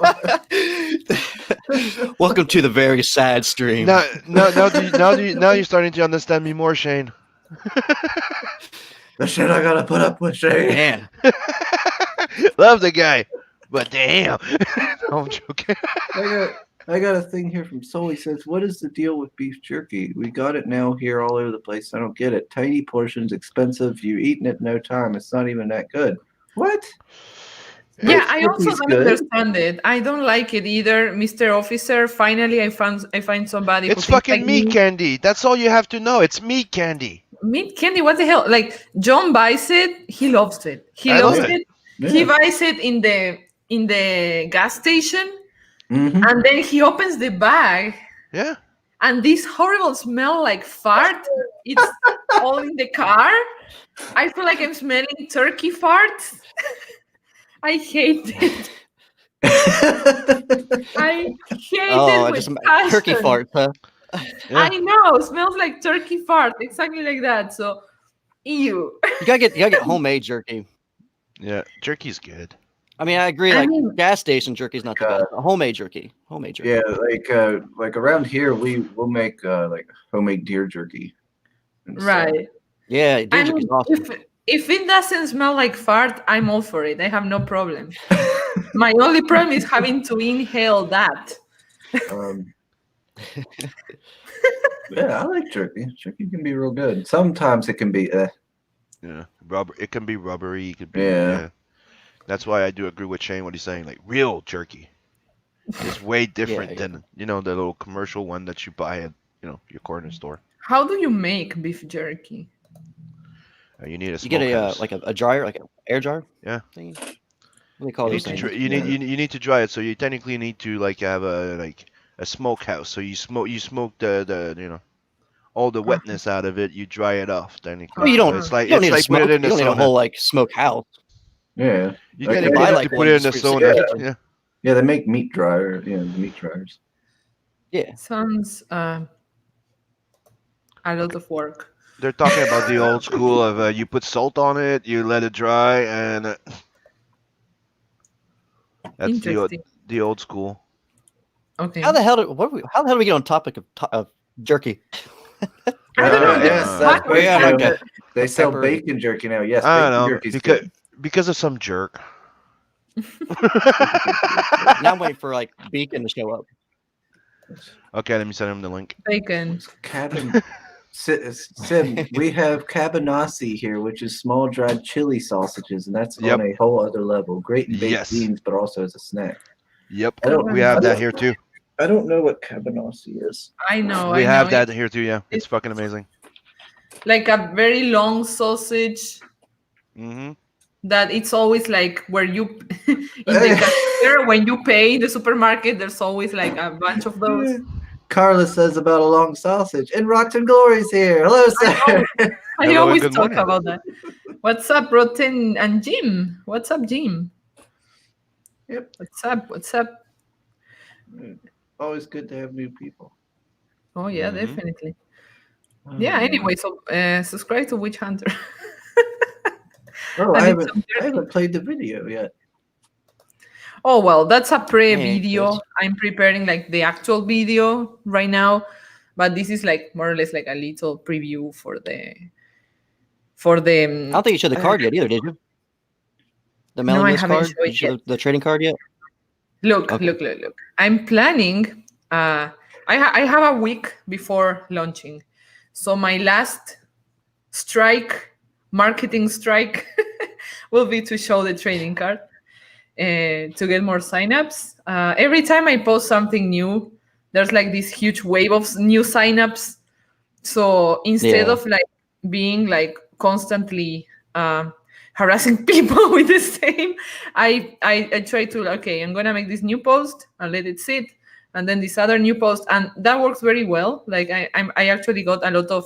Welcome to the very sad stream. Now you're starting to understand me more, Shane. The shit I gotta put up with, Shane. Man, Love the guy, but damn. No, I'm joking. I got a thing here from Soul. He says, "What is the deal with beef jerky? We got it now here all over the place. I don't get it. Tiny portions, expensive. You eating it in no time. It's not even that good. What? Yeah, Beef I also jerky's don't good. understand it. I don't like it either, Mr. Officer. Finally, I find somebody. It's who thinks fucking like meat me. candy. That's all you have to know. It's meat candy. Meat candy. What the hell? Like John buys it. He loves it. He I loves love it. Yeah. He buys it in the gas station, Mhm. and then he opens the bag, Yeah. and this horrible smell like fart. It's all in the car. I feel like I'm smelling turkey farts. I hate it. I hate oh, it just with turkey passion. fart, huh? Yeah. I know, smells like turkey fart, exactly like that. So, ew. You gotta get homemade jerky. Yeah. Jerky's good. I mean, I agree. I Like mean- gas station jerky is not the Uh, best. Homemade jerky. Homemade jerky. Yeah, like around here we'll make like homemade deer jerky. and stuff. Right. Yeah, deer I jerky is mean, awesome. if it doesn't smell like fart, I'm all for it. I have no problem. My only problem is having to inhale that. Um, yeah, I like jerky. Jerky can be real good. Sometimes it can be Yeah, rubber. It can be rubbery. It could be. Yeah. Yeah. That's why I do agree with Shane what he's saying. Like real jerky is way different Yeah. than the little commercial one that you buy at your corner store. How do you make beef jerky? You need a You get smokehouse. like a dryer, like an air jar. Yeah. Thing. What do they call You those need to things? you need you need to dry it. So you technically need to have a smokehouse. So you smoke the all the wetness out of it. You dry it off. Technically. Well, you don't. So it's like You don't need a put smoke. it in You the don't need a sauna. whole like smokehouse. yeah. You Like, technically buy have like to one put it in the just for sauna. your Yeah. Yeah, they make meat dryer. Yeah, the meat dryers. Yeah. Sounds a lot of work. They're talking about the old school of you put salt on it, you let it dry, and that's Interesting. the old school. Okay. How the hell did how the hell do we get on topic of jerky? I don't know. Yes, There's that's one- yeah, bacon. like They sell pepper. bacon jerky now. Yes, I bacon don't know jerky's good. because of some jerk. Now I'm waiting for like Beacon to show up. Okay, let me send him the link. Bacon. Cabin. Sim, we have cabanassi here, which is small dried chili sausages, and that's Yep. on a whole other level. Great in baked Yes. beans, but also as a snack. Yep, I don't- we have I that don't- here too. I don't know what cabanassi is. I know. We I have know. that here too. Yeah, it's fucking amazing. Like a very long sausage Hmm that it's always like where you in the cashier when you pay in the supermarket. There's always like a bunch of those. Carla says about a long sausage, and Rotten Glory's here. Hello, sir. I Hello, always good talk morning. about that. What's up, Rotten and Jim? What's up, Jim? Yep. What's up? What's up? Always good to have new people. Oh yeah, Mhm. definitely. Yeah. Anyway, so subscribe to Witch Hunter. Oh, I I did haven't, some I haven't played the video yet. Oh well, that's a pre-video. that's- I'm preparing like the actual video right now, but this is like more or less like a little preview for the I don't think you showed the card yet either, did you? The No, I mailing list haven't card? showed Did it you show yet. the trading card yet? Look, Okay. look. I'm planning. I have a week before launching, so my last marketing strike, will be to show the trading card to get more signups. Every time I post something new, there's like this huge wave of new signups. So instead Yeah. of like being like constantly harassing people with the same, I try to okay, I'm gonna make this new post and let it sit, and then this other new post, and that works very well. Like I actually got a lot of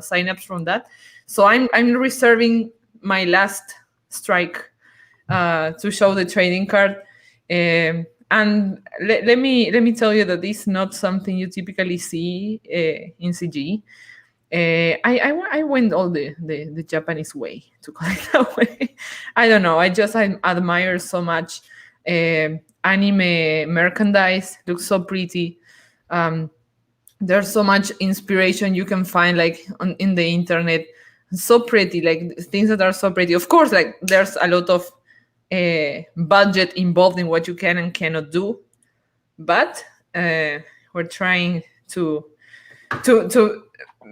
signups from that. So I'm reserving my last strike to show the trading card. And let me tell you that this is not something you typically see in CG. I went all the Japanese way, to call it that way. I don't know. I admire so much anime merchandise. Looks so pretty. There's so much inspiration you can find like in the internet. So pretty, like things that are so pretty. Of course, like there's a lot of budget involved in what you can and cannot do, but we're trying to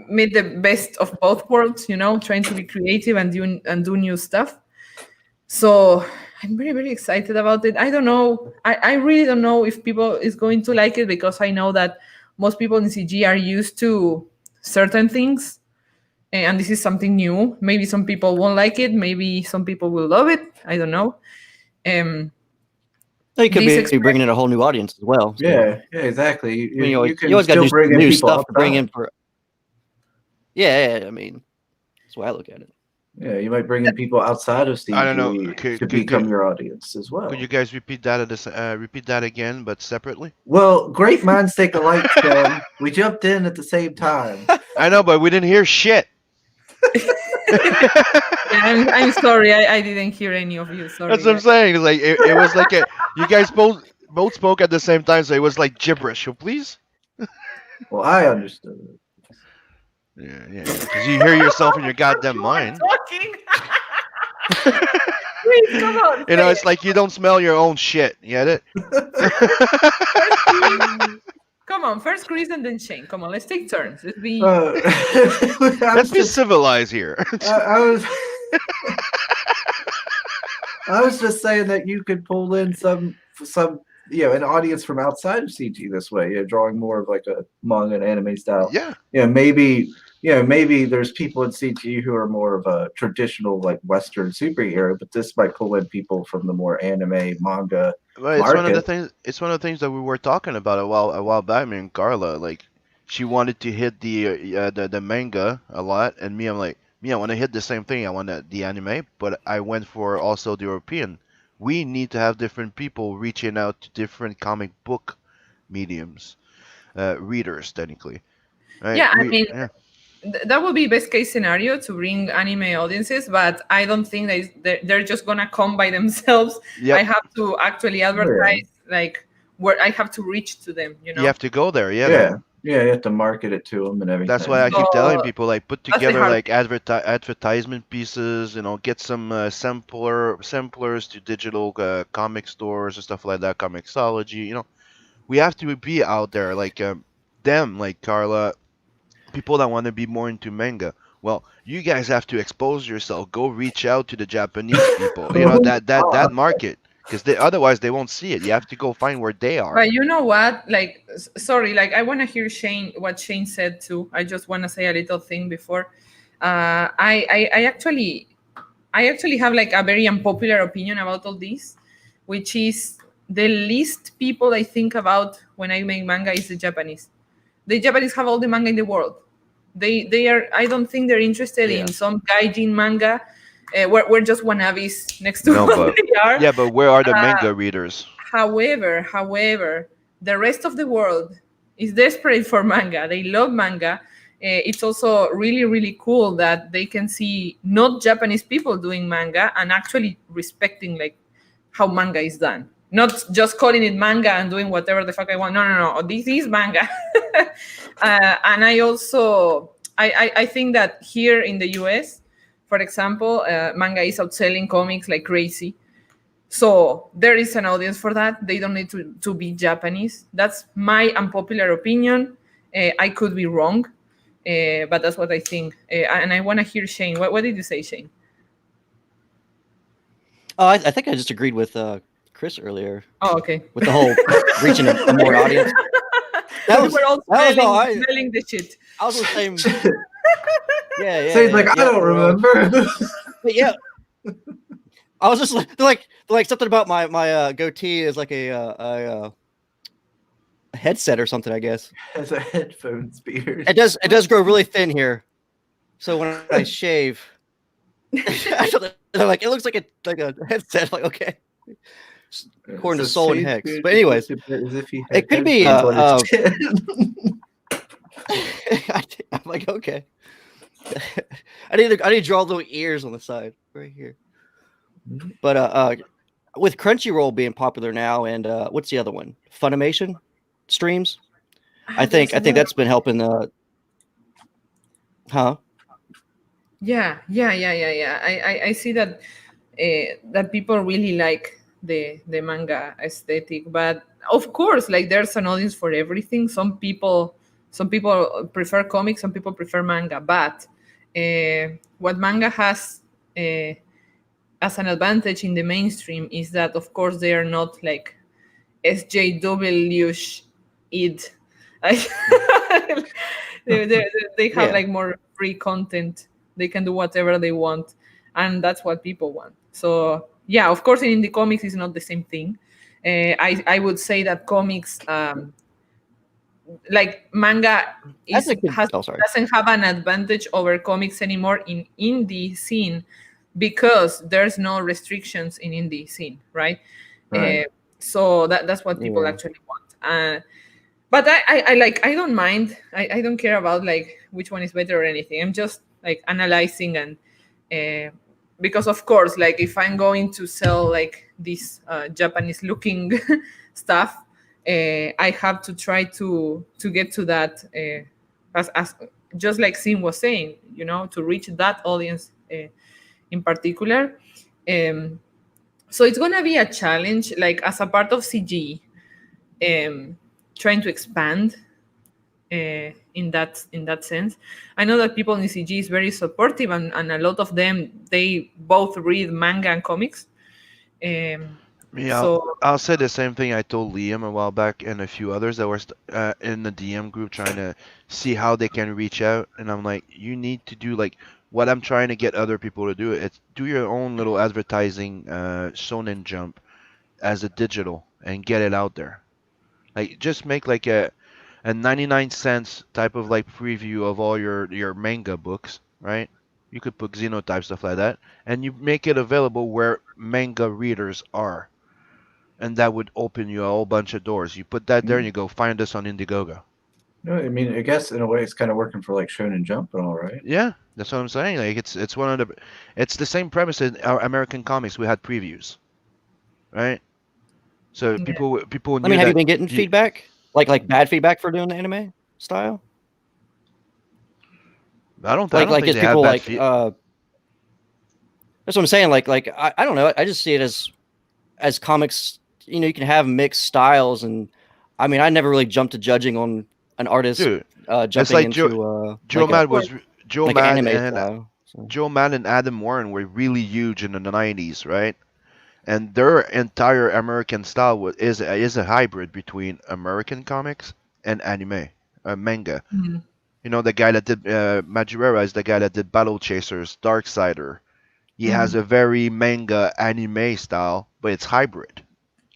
meet the best of both worlds, trying to be creative and do new stuff. So I'm very, very excited about it. I don't know. I really don't know if people is going to like it, because I know that most people in CG are used to certain things, and this is something new. Maybe some people won't like it. Maybe some people will love it. I don't know. You could These be bringing in a whole new audience as well. so- Yeah, yeah, exactly. I mean, You can you always got still to bring do in new people stuff to bring in outside. for. Yeah, I mean, that's the way I look at it. Yeah, you might bring in people outside of CG I don't know. to become your audience as well. Could you guys repeat that again, but separately? Well, great minds think alike, Sam. We jumped in at the same time. I know, but we didn't hear shit. Yeah, I'm sorry. I didn't hear any of you. Sorry. That's what I'm guys. saying. It's like it was like you guys both spoke at the same time, so it was like gibberish. So please. Well, I understood it. Yeah. Because you hear yourself in your goddamn You are mind. talking. Please come on. You know, Say it's like you don't smell your own shit. You get it? it. Come on. First Chris and then Shane. Come on. Let's take turns. Let's be. I Let's was be just, civilized here. I was, I was just saying that you could pull in some, an audience from outside of CG this way. Drawing more of like a manga and anime style. Yeah. Maybe there's people in CG who are more of a traditional like Western superhero, but this might pull in people from the more anime manga Well, it's one of the market. things. It's one of the things that we were talking about a while back. Me and Carla, like, she wanted to hit the manga a lot, and me, I'm like, me, I want to hit the same thing. I want the anime, but I went for also the European. We need to have different people reaching out to different comic book mediums, readers technically, right? Yeah. I mean, Yeah. that would be best case scenario to bring anime audiences, but I don't think that they're just gonna come by themselves. I Yep. have to actually advertise, like, where I have to reach to them. You have to go there. Yeah, Yeah, man. yeah, you have to market it to them and That's everything. why I keep telling So people, like, put that's the together hard. like advertisement pieces. Get some samplers to digital comic stores and stuff like that. Comixology. We have to be out there, like them, like Carla, people that want to be more into manga. Well, you guys have to expose yourself. Go reach out to the Japanese people. That market, because otherwise they won't see it. You have to go find where they are. But you know what? Like, sorry, like I want to hear what Shane said too. I just want to say a little thing before. I actually have like a very unpopular opinion about all this, which is the least people I think about when I make manga is the Japanese. The Japanese have all the manga in the world. They are. I don't think they're interested Yeah. in some gaijin manga. We're just wannabes next to No, what but they are. yeah, but where are the Uh, manga readers? However, the rest of the world is desperate for manga. They love manga. It's also really, really cool that they can see not Japanese people doing manga and actually respecting like how manga is done. Not just calling it manga and doing whatever the fuck I want. No. This is manga. And I also I think that here in the US, for example, manga is outselling comics like crazy. So there is an audience for that. They don't need to be Japanese. That's my unpopular opinion. I could be wrong, but that's what I think. And I want to hear Shane. What did you say, Shane? Oh, I think I just agreed with Chris earlier Oh, okay. with the whole reaching a more audience. That was We're all that was all smelling the shit. I was the same. Yeah. So he's like, I don't we're all- remember. But yeah, I was just like, they're like something about my goatee is like a headset or something. I guess As a headphones beard. it does grow really thin here. So when I shave, they're like, it looks like a headset. Like, okay, according to Soul and Hex. But anyways, it could be. I'm like, okay. I need to draw little ears on the side right here. But with Crunchyroll being popular now, and what's the other one? Funimation streams. I think that's been helping. Huh? Yeah. I see that that people really like the manga aesthetic, but of course, like there's an audience for everything. Some people prefer comics, some people prefer manga, but what manga has as an advantage in the mainstream is that, of course, they are not like SJW it. They have like more free content. They can do whatever they want, and that's what people want. So yeah, of course, in indie comics is not the same thing. I would say that comics, like manga, doesn't have an advantage over comics anymore in indie scene because there's no restrictions in indie scene, right? So that's what people actually want. But I don't mind. I don't care about like which one is better or anything. I'm just like analyzing and uh, because of course, like if I'm going to sell like this Japanese looking stuff, I have to try to get to that, as just like Sim was saying, to reach that audience in particular. Um, so it's gonna be a challenge, like as a part of CG, trying to expand in that sense. I know that people in CG is very supportive, and a lot of them, they both read manga and comics. Um, Yeah, so I'll say the same thing I told Liam a while back and a few others that were in the DM group trying to see how they can reach out. And I'm like, you need to do like what I'm trying to get other people to do. It's do your own little advertising, Shonen Jump as a digital and get it out there. Like just make like a 99 cents type of like preview of all your manga books, right? You could put Xenotype stuff like that, and you make it available where manga readers are, and that would open you a whole bunch of doors. You put that there, and you go find us on Indiegogo. No, I mean, I guess in a way it's kind of working for like Shonen Jump and all, right? Yeah, that's what I'm saying. Like it's one of the, it's the same premise in our American comics. We had previews, right? So yeah. people I knew mean, have you that been getting feedback, like bad feedback for doing the anime style? I don't Like think is they have people bad like that's what I'm saying. Like I don't know. I just see it as comics. You can have mixed styles, and I mean, I never really jumped to judging on an artist dude. It's jumping like into Joe like a Mad was Joe like an Mad anime and style. So. Joe Mad and Adam Warren were really huge in the 90s, right? And their entire American style is a hybrid between American comics and anime, manga. Mhm. You know, the guy that did Majorera is the guy that did Battle Chasers, Darksider. He has Mhm. a very manga anime style, but it's hybrid.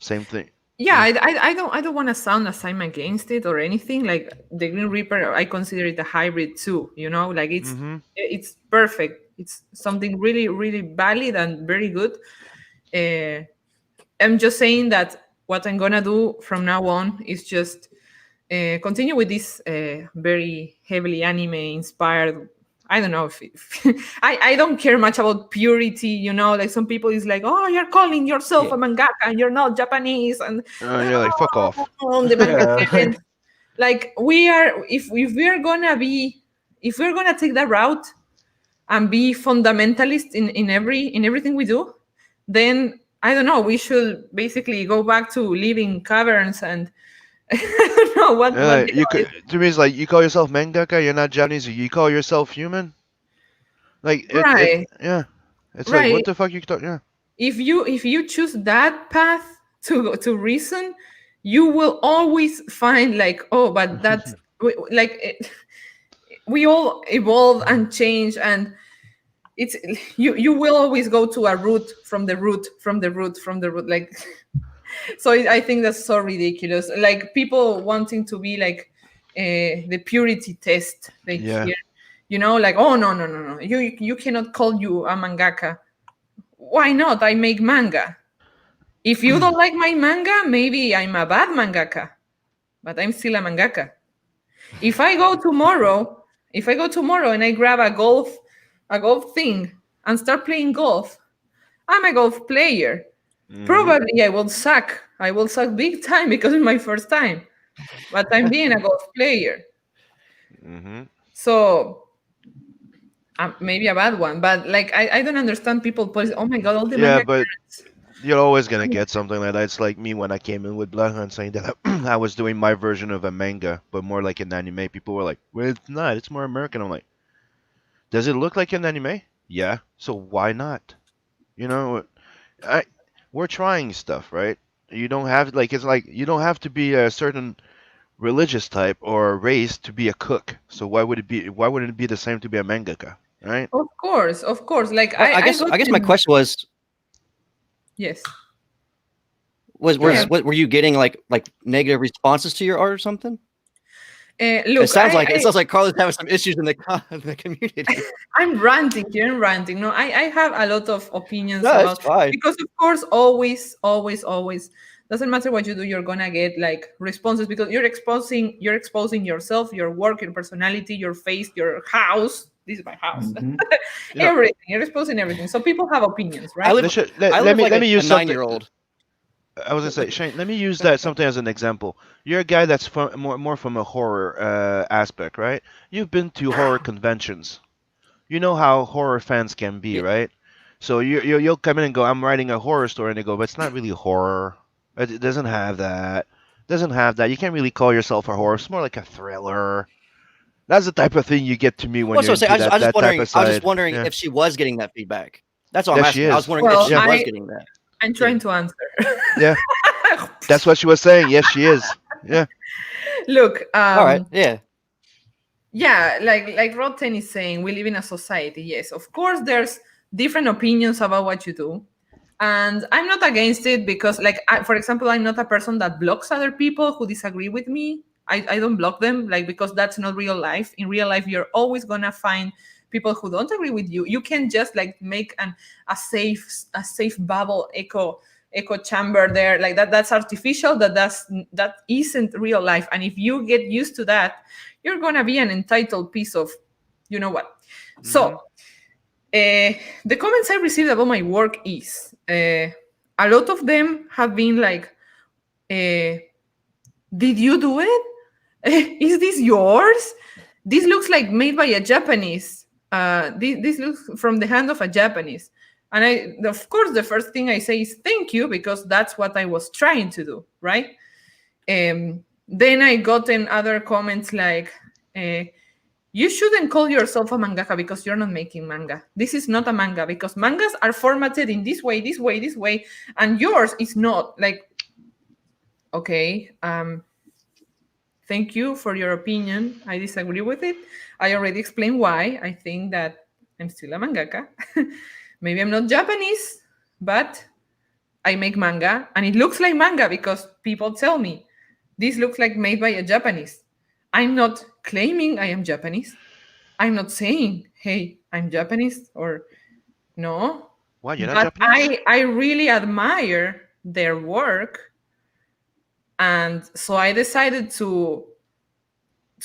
Same thing. Yeah, I don't want to sound as I'm against it or anything. Like the Green Reaper, I consider it a hybrid too. Like Mm-hmm. it's perfect. It's something really really valid and very good. Uh, I'm just saying that what I'm gonna do from now on is just continue with this very heavily anime inspired. I don't know if I don't care much about purity. Like some people is like, oh, you're calling yourself Yeah. a mangaka and you're not Japanese, and You're like, fuck off. the manga Yeah. parents. Like we are, if we're gonna take that route and be fundamentalist in everything we do, then I don't know. We should basically go back to living caverns and I don't know what Yeah, the you hell could, to me, it's like you call yourself mangaka, you're not Japanese. You call yourself human. Like right, yeah. It's like what right. the fuck you talk? Yeah. If you choose that path to reason, you will always find like, oh, but that's like we all evolve and change, and it's you will always go to a root from the root from the root from the root, like so I think that's so ridiculous, like people wanting to be like the purity test, like Yeah. here, like, oh, no, no, no, no, you cannot call you a mangaka. Why not? I make manga. If you don't like my manga, maybe I'm a bad mangaka, but I'm still a mangaka. If I go tomorrow, and I grab a golf thing and start playing golf, I'm a golf player. Mm-hmm. Probably I will suck. I will suck big time because it's my first time. But I'm being a golf player. Mm-hmm. So maybe a bad one. But like I don't understand people put, oh my god, all the Yeah, manga but carrots. you're always gonna get something like that. It's like me when I came in with Bloodhound saying that I was doing my version of a manga, but more like an anime. People were like, "Well, it's not. It's more American." I'm like, "Does it look like an anime? Yeah. So why not? You know, I we're trying stuff, right? You don't have like it's like you don't have to be a certain religious type or race to be a cook. So why wouldn't it be the same to be a mangaka, right? Of course. Like I I guess got I guess my in. question was Yes. was Yeah. was what were you getting like negative responses to your art or something? Look, It sounds like Carla's having some issues in the community. I'm ranting here. I'm ranting. No, I have a lot of opinions No, it's about, fine. because of course, always doesn't matter what you do, you're gonna get like responses because you're exposing yourself, your work, your personality, your face, your house, This is my house. Mhm. You know, Everything. You're exposing everything. So people have opinions, I right? live. I let live me like let me a use something. 9-year-old. I was gonna say, Like, Shane, let me use that something as an example. You're a guy that's from more from a horror aspect, right? You've been to horror conventions. You know how horror fans can be, yeah. right? So you'll come in and go, I'm writing a horror story, and they go, but it's not really horror. It doesn't have that. Doesn't have that. You can't really call yourself a horror. It's more like a thriller. That's the type of thing you get to me when Well, you're so say into I was just that type wondering. of I was just side. wondering Yeah. if she was getting that feedback. That's all I'm Yes, she asking. I was is. wondering if Well, she Yeah. was getting that. I'm Yeah. trying to answer. Yeah. That's what she was saying. Yes, she is. Yeah. Look, All right. Yeah. yeah, like Rotten is saying, we live in a society. Yes, of course, there's different opinions about what you do, and I'm not against it because, like, for example, I'm not a person that blocks other people who disagree with me. I don't block them, like, because that's not real life. In real life, you're always gonna find people who don't agree with you. You can just like make a safe bubble echo chamber there, like that's artificial. That isn't real life, and if you get used to that, you're gonna be an entitled piece of you know what. So Hmm. the comments I received about my work is a lot of them have been like, uh, did you do it? Is this yours? This looks like made by a Japanese. This looks from the hand of a Japanese. And of course, the first thing I say is thank you, because that's what I was trying to do, right? Then I gotten other comments like, you shouldn't call yourself a mangaka because you're not making manga. This is not a manga because mangas are formatted in this way, this way, this way, and yours is not. Like, okay, thank you for your opinion. I disagree with it. I already explained why. I think that I'm still a mangaka. Maybe I'm not Japanese, but I make manga and it looks like manga because people tell me this looks like made by a Japanese. I'm not claiming I am Japanese. I'm not saying, hey, I'm Japanese or no. Why, you're not But Japanese? I really admire their work. And so I decided to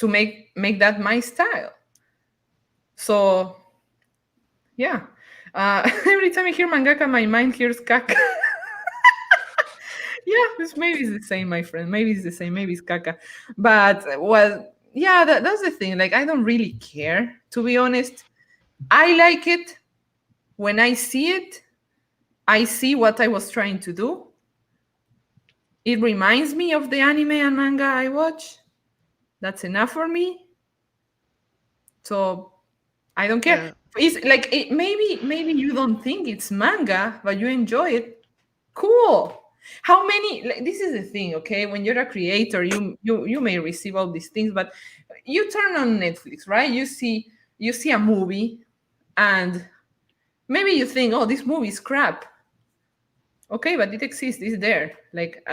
make that my style. So yeah. Every time I hear mangaka, my mind hears kaka. Yeah, maybe it's the same, my friend. Maybe it's the same. Maybe it's caca. But well, yeah, that's the thing. Like, I don't really care, to be honest. I like it when I see it. I see what I was trying to do. It reminds me of the anime and manga I watch. That's enough for me. So I don't care. Yeah. It's like maybe you don't think it's manga, but you enjoy it. Cool. How many, like, this is the thing, okay? When you're a creator, you may receive all these things, but you turn on Netflix, right? You see a movie and maybe you think, oh, this movie is crap. Okay, but it exists, it's there. Like,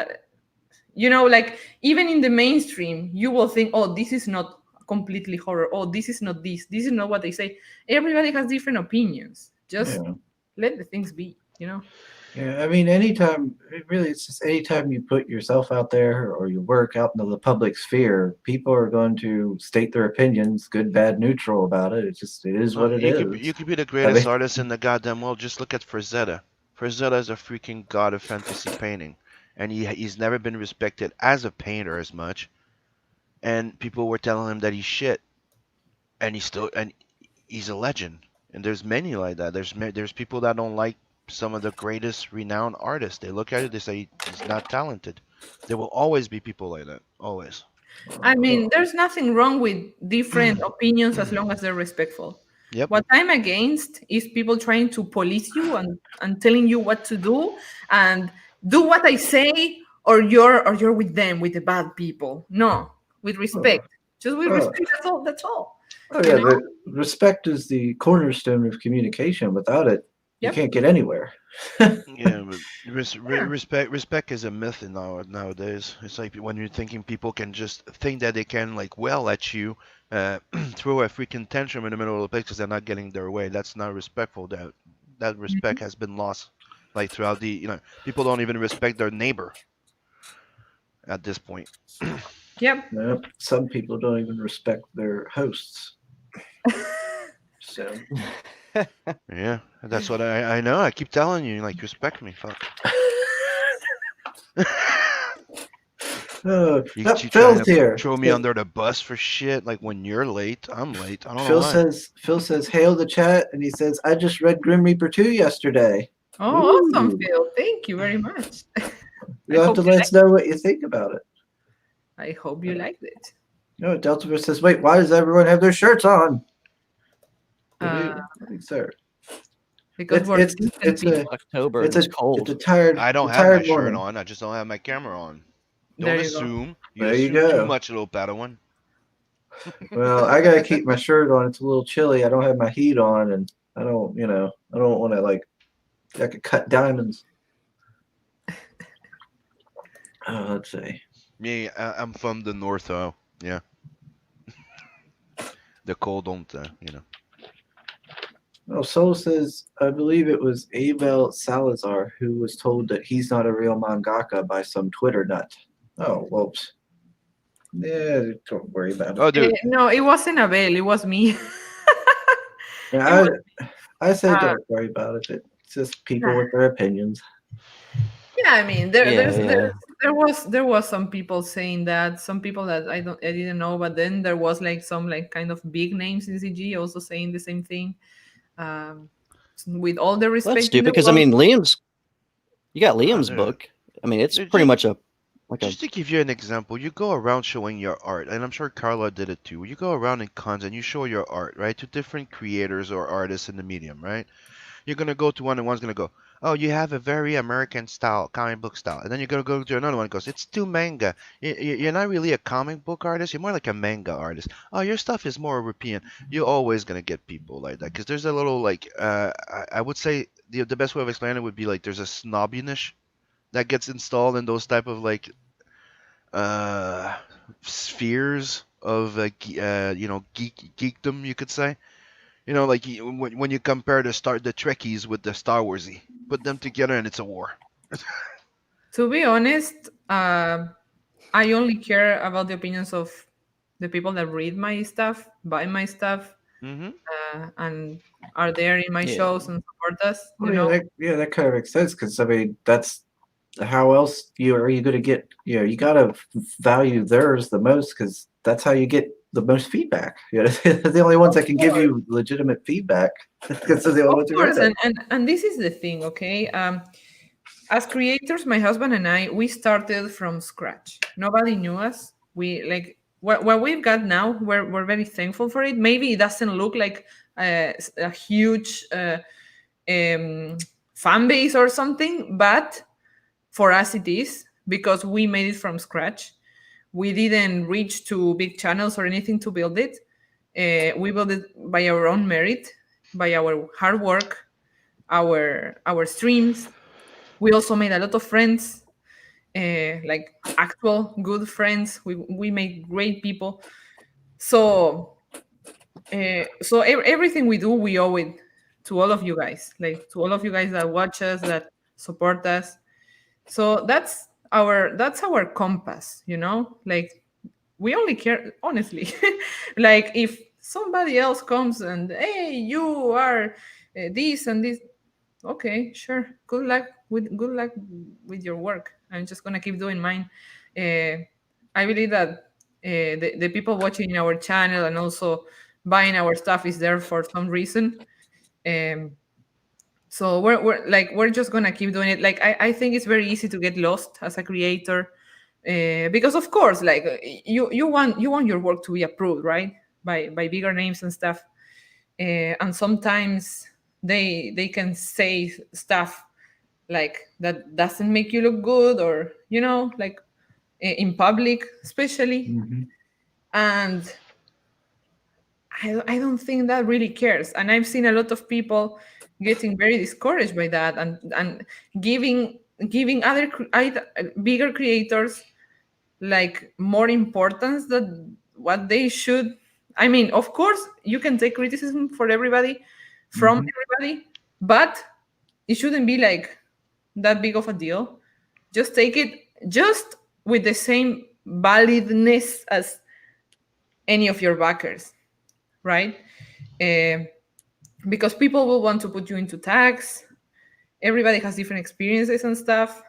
like, even in the mainstream, you will think, oh, this is not completely horror. Oh, this is not this is not what they say. Everybody has different opinions. Just Yeah. let the things be. Yeah, I mean, it's just anytime you put yourself out there or you work out into the public sphere, people are going to state their opinions, good, bad, neutral about it. It is what it You is. could be the I greatest mean, artist in the goddamn world. Just look at Frazetta. Frazetta is a freaking god of fantasy painting, and he's never been respected as a painter as much. And people were telling him that he's shit, and he's a legend. And there's many like that. There's people that don't like some of the greatest renowned artists. They look at it, they say he's not talented. There will always be people like that. Always. I mean, there's nothing wrong with different opinions as long as they're respectful. Yep. What I'm against is people trying to police you and telling you what to do and do what I say, or you're with them, with the bad people. No, with oh, respect. Just with oh, respect. That's all. That's all. oh, You yeah, know. the respect is the cornerstone of communication. Without it, you Yep. can't get anywhere. Yeah, but Yeah. respect is a myth nowadays. It's like when you're thinking people can just think that they can like well at you, throw a freaking tantrum in the middle of the place because they're not getting their way. That's not respectful. That Mhm. respect has been lost, like throughout people don't even respect their neighbor at this point. Yep. Some people don't even respect their hosts. soon. Yeah, that's what I know. I keep telling you, like, respect me, fuck. You That trying Phil's to here. throw me under the bus for shit? Like when you're late, I'm late. I don't know why. Phil says hail the chat, and he says I just read Grim Reaper 2 yesterday. Oh, awesome, Ooh. Phil. Thank you very much. I You'll have hope to you let like us know what you think about it. I hope you liked it. No, Delta says, wait, why does everyone have their shirts on? What do Uh, you think, sir? because It's we're it's decent it's people. a October it's and it's a it's a cold. tired I don't a have my tired shirt morning. on. I just don't have my camera on. Don't There you go. assume. You There you assume too go. much, little Padawan. Well, I gotta keep my shirt on. It's a little chilly. I don't have my heat on, and I don't want to like I could cut diamonds. Oh, let's see. Me, I'm from the north, though. Yeah, the cold don't, Oh, Soul says, I believe it was Abel Salazar who was told that he's not a real mangaka by some Twitter nut. Oh, whoops. Yeah, don't worry about it. Oh, dude. No, it wasn't Abel. It was me. It Yeah, was, I say uh, don't worry about it. It's just people nah. with their opinions. Yeah, I mean, there, Yeah, there's, yeah. there was some people saying that, some people that I didn't know, but then there was like some like kind of big names in CG also saying the same thing. Um, with all the Well, that's respect in stupid the because I world. mean, you got Liam's Dude. book. I mean, it's Dude, pretty much a just to give you an example, you go around showing your art, and I'm sure Carla did it too. You go around in cons and you show your art, right, to different creators or artists in the medium, right? You're gonna go to one and one's gonna go, oh, you have a very American style, comic book style. And then you're gonna go to another one and goes, it's too manga. You're not really a comic book artist, you're more like a manga artist. Oh, your stuff is more European. You're always gonna get people like that. Because there's a little, like, I would say the best way of explaining it would be like there's a snobbiness that gets installed in those type of, like, uh, spheres of, geekdom, you could say. Like when you compare the Trekkies with the Star Warsy, put them together and it's a war. To be honest, I only care about the opinions of the people that read my stuff, buy my stuff, Mm-hmm. and are there in my yeah. shows and support us. Well, that kind of makes sense because I mean that's how else are you going to get? You got to value theirs the most because that's how you get the most feedback. They're the only ones Of that can give course. you legitimate feedback because they're the only Of ones who read course, it. and this is the thing, okay? As creators, my husband and I, we started from scratch. Nobody knew us. We like what we've got now. We're very thankful for it. Maybe it doesn't look like a huge um, fan base or something, but for us it is because we made it from scratch. We didn't reach to big channels or anything to build it. We built it by our own merit, by our hard work, our streams. We also made a lot of friends, like actual good friends. We made great people. So everything we do, we owe it to all of you guys, like to all of you guys that watch us, that support us. So that's our compass, like we only care honestly. Like if somebody else comes and hey, you are this and this, okay, sure, good luck with your work. I'm just gonna keep doing mine. I believe that the people watching our channel and also buying our stuff is there for some reason. um, so we're just gonna keep doing it. Like I think it's very easy to get lost as a creator, because of course, like you want your work to be approved, right, by bigger names and stuff. And sometimes they can say stuff like that doesn't make you look good, or like in public especially. Mm-hmm. And I don't think that really cares. And I've seen a lot of people getting very discouraged by that, and giving bigger creators like more importance than what they should. I mean, of course, you can take criticism from Mm-hmm. everybody, but it shouldn't be like that big of a deal. Just take it just with the same validness as any of your backers, right? because people will want to put you into tags. Everybody has different experiences and stuff.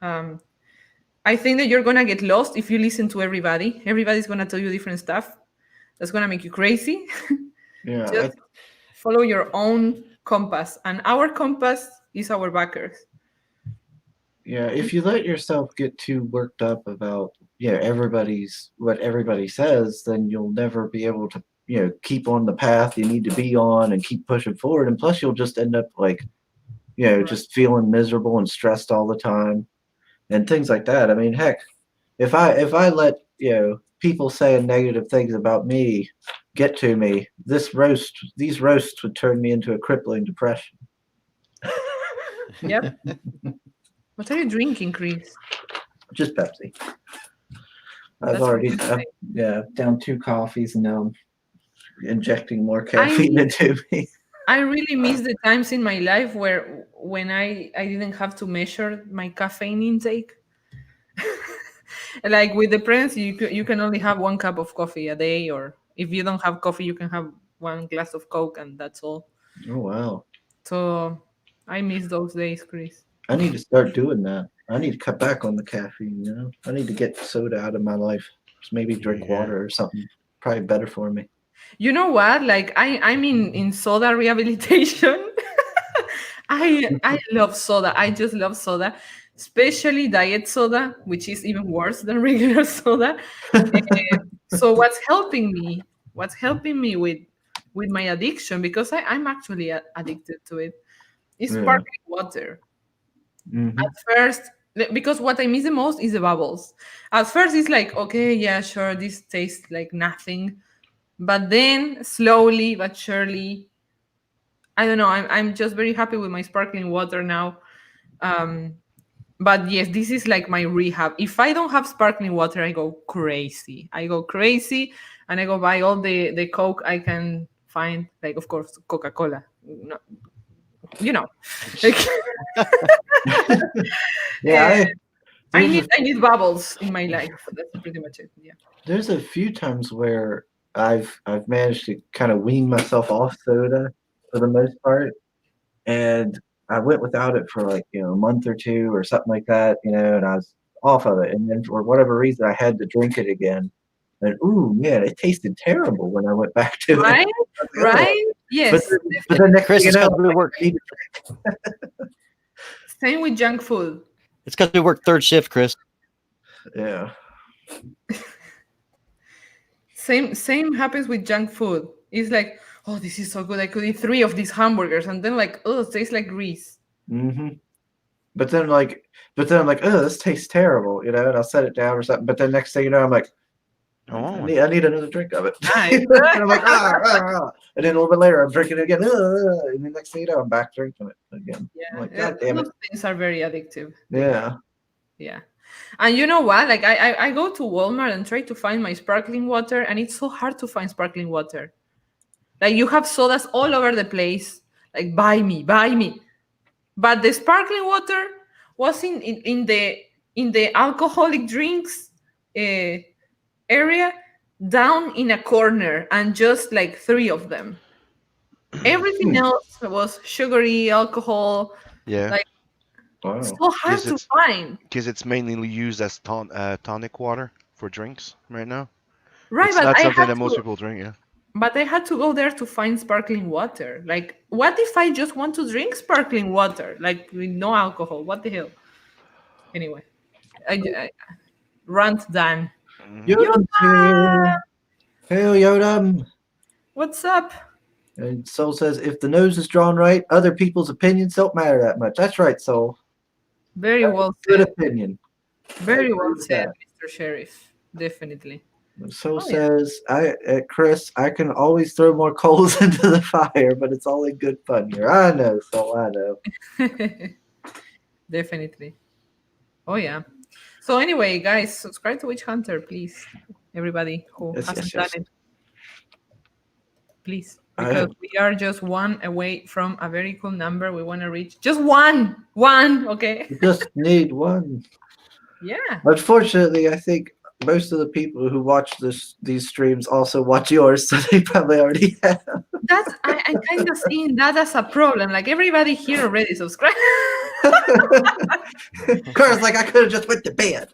Um, I think that you're gonna get lost if you listen to everybody. Everybody's gonna tell you different stuff. That's gonna make you crazy. Yeah, Just follow your own compass, and our compass is our backers. yeah. If you let yourself get too worked up about everybody's what everybody says, then you'll never be able to keep on the path you need to be on and keep pushing forward. And plus, you'll just end up like Right. just feeling miserable and stressed all the time and things like that. I mean, heck, if I let people saying negative things about me get to me, these roasts would turn me into a crippling depression. Yep. What are you drinking, Chris? Just Pepsi. That's for Down 2 coffees and now I'm injecting more I caffeine into me. I really miss the times in my life where when I didn't have to measure my caffeine intake. Like with the pregnancy, you can only have 1 cup of coffee a day, or if you don't have coffee, you can have 1 glass of Coke, and that's all. Oh wow. So I miss those days, Chris. I need to start doing that. I need to cut back on the caffeine. I need to get soda out of my life. Just maybe drink Yeah. water or something. Probably better for me. You know what? Like I'm in soda rehabilitation. I love soda. I just love soda, especially diet soda, which is even worse than regular soda. So what's helping me with my addiction, because I'm actually addicted to it, is Yeah. sparkling water. Hmm. At first, because what I miss the most is the bubbles. At first it's like, okay, yeah, sure, this tastes like nothing, but then slowly but surely, I don't know, I'm just very happy with my sparkling water now. um but yes, this is like my rehab. If I don't have sparkling water, I go crazy, and I go buy all the Coke I can find, like, of course, Coca-Cola. No, you know. Like, Yeah, eh, there's a I need bubbles in my life. That's pretty much it. Yeah. there's a few times where I've managed to kind of wean myself off soda for the most part, and I went without it for like a month or two or something like that, and I was off of it, and then for whatever reason I had to drink it again, and ooh man, it tasted terrible when I went back to it. Right? Ugh. Right? But Yes. then next Chris, thing you it's know, because we work. I need Same with junk food. It's because we work third shift, Chris. yeah. Same happens with junk food. It's like, oh, this is so good. I could eat 3 of these hamburgers, and then like, oh, it tastes like grease. Hmm. But then I'm like, oh, this tastes terrible, and I'll set it down or something. But then next thing you know, I'm like, I I want one. need, I need another drink of it. Nice. And I'm like, and then a little bit later, I'm drinking it again. And then next thing you know, I'm back drinking it again. I'm like, God damn it. Those things are very addictive. Yeah. Yeah. And you know what? Like I go to Walmart and try to find my sparkling water, and it's so hard to find sparkling water. Like you have sodas all over the place. Like buy me, buy me. But the sparkling water was in the alcoholic drinks uh, area, down in a corner, and just like 3 of them. Everything else was sugary alcohol, Yeah, like Wow. so hard because to it's find. because it's mainly used as tonic water for drinks right now. Right, It's but not I something had that most to people drink. Yeah. but I had to go there to find sparkling water. Like, what if I just want to drink sparkling water, like with no alcohol? What the hell? Anyway, I rant done. Mhm. Yodam's here. Hail Yodam. What's up? And Soul says, if the nose is drawn right, other people's opinions don't matter that much. That's right, Soul. Very well Good said. opinion. Very agree well with said, that. Mr. Sheriff. Definitely. Soul Oh yeah. says, Chris, I can always throw more coals into the fire, but it's all in good fun here. I know, Soul, I know. Definitely. Oh yeah. So anyway, guys, subscribe to Witch Hunter, please. Everybody who Yes, hasn't yes, yes. done it, please, I because have- we are just one away from a very cool number. We want to reach just one. Okay. You just need one. Yeah. Unfortunately, I think most of the people who watch these streams also watch yours, so they probably already have. I'm kind of seeing that as a problem. Like everybody here already subscribed. Carla's like, I could have just went to bed.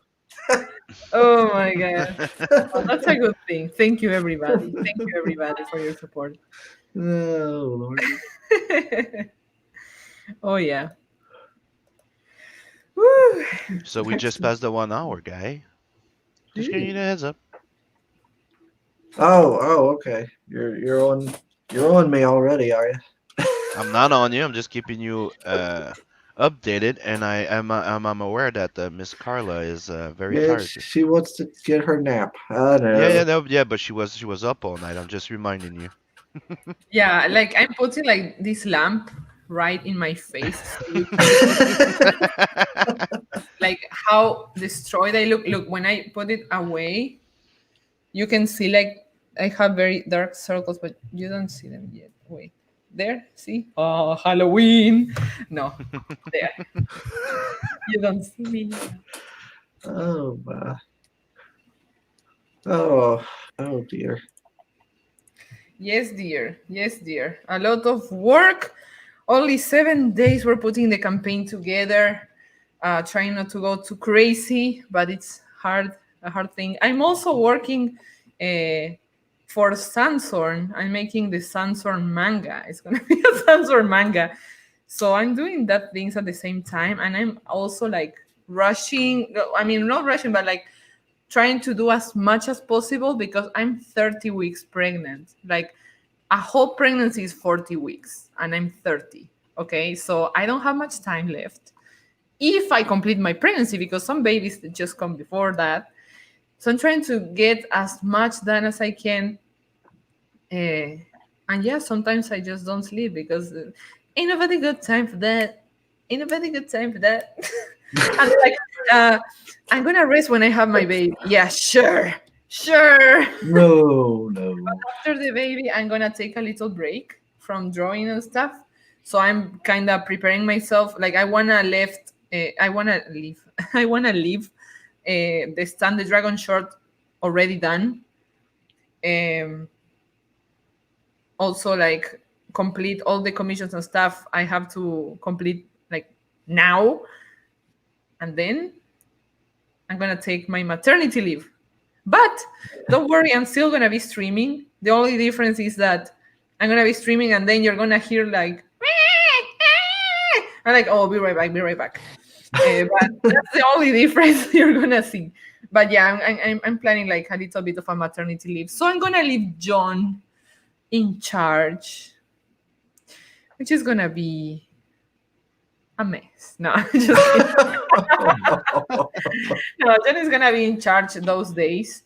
Oh my god. Well, that's a good thing. Thank you, everybody. Thank you, everybody, for your support. Oh, Lord. Oh yeah. Woo. So we just passed the 1 hour, guy. Just giving you the heads up. Oh, okay. You're on me already, are you? I'm not on you. I'm just keeping you updated, and I'm aware that Miss Carla is very Yeah, tired. she wants to get her nap. I know. Yeah, no, yeah, but she was up all night. I'm just reminding you. Yeah, like I'm putting like this lamp right in my face, so you like how destroyed I look. Look, when I put it away, you can see like I have very dark circles, but you don't see them yet. Wait, there, see? Oh, Halloween. No, there. You don't see me. Oh my. Oh, oh dear. Yes, dear. Yes, dear. A lot of work. Only 7 days we're putting the campaign together. Trying not to go too crazy, but it's hard, a hard thing. I'm also working for Sandstorm. I'm making the Sandstorm manga. It's gonna be a Sandstorm manga. So I'm doing that things at the same time, and I'm also like rushing. I mean, not rushing, but like trying to do as much as possible because I'm 30 weeks pregnant. Like a whole pregnancy is 40 weeks, and I'm 30. Okay, so I don't have much time left if I complete my pregnancy because some babies just come before that. So I'm trying to get as much done as I can. And yeah, sometimes I just don't sleep because ain't nobody got time for that. Ain't nobody got time for that. And like, I'm gonna rest when I have my baby. Yeah, sure. No. After the baby, I'm gonna take a little break from drawing and stuff. So I'm kind of preparing myself. Like I wanna left. I wanna leave. I wanna leave the Stand the Dragon short already done. Also, like complete all the commissions and stuff. I have to complete like now, and then I'm gonna take my maternity leave. But don't worry, I'm still gonna be streaming. The only difference is that I'm gonna be streaming, and then you're gonna hear like, I'm like, oh, be right back, be right back. But that's the only difference you're gonna see. But yeah, I'm planning like a little bit of a maternity leave, so I'm gonna leave John in charge, which is gonna be a mess. No, just kidding. No, John is gonna be in charge those days.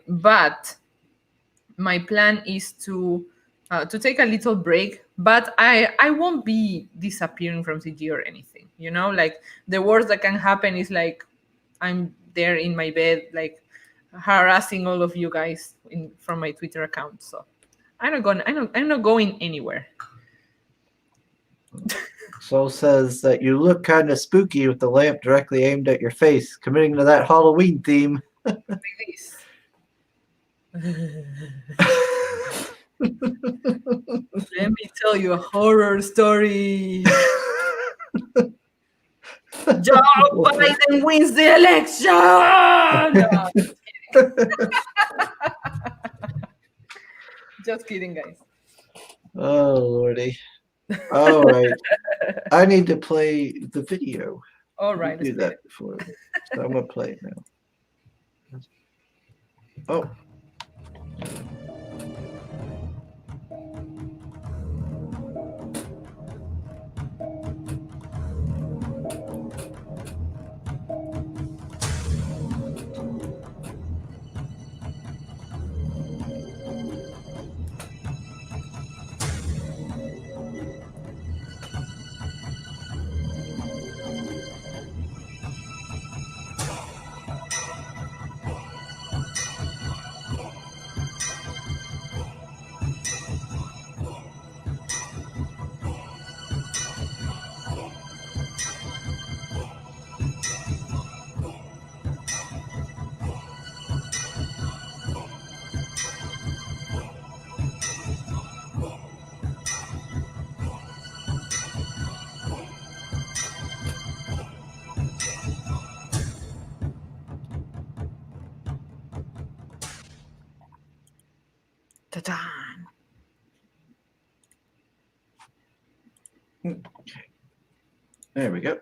But my plan is to take a little break. But I won't be disappearing from CG or anything. You know, like the worst that can happen is like I'm there in my bed, like harassing all of you guys from my Twitter account. So I'm not going anywhere. Soul says that you look kind of spooky with the lamp directly aimed at your face, committing to that Halloween theme. Like this. Let me tell you a horror story. Joe Biden wins the election. No, just kidding, guys. Oh, Lordy. All right. I need to play the video. All right, Do let's that before. So I'm going to play it now. Oh. Ta-da. There we go.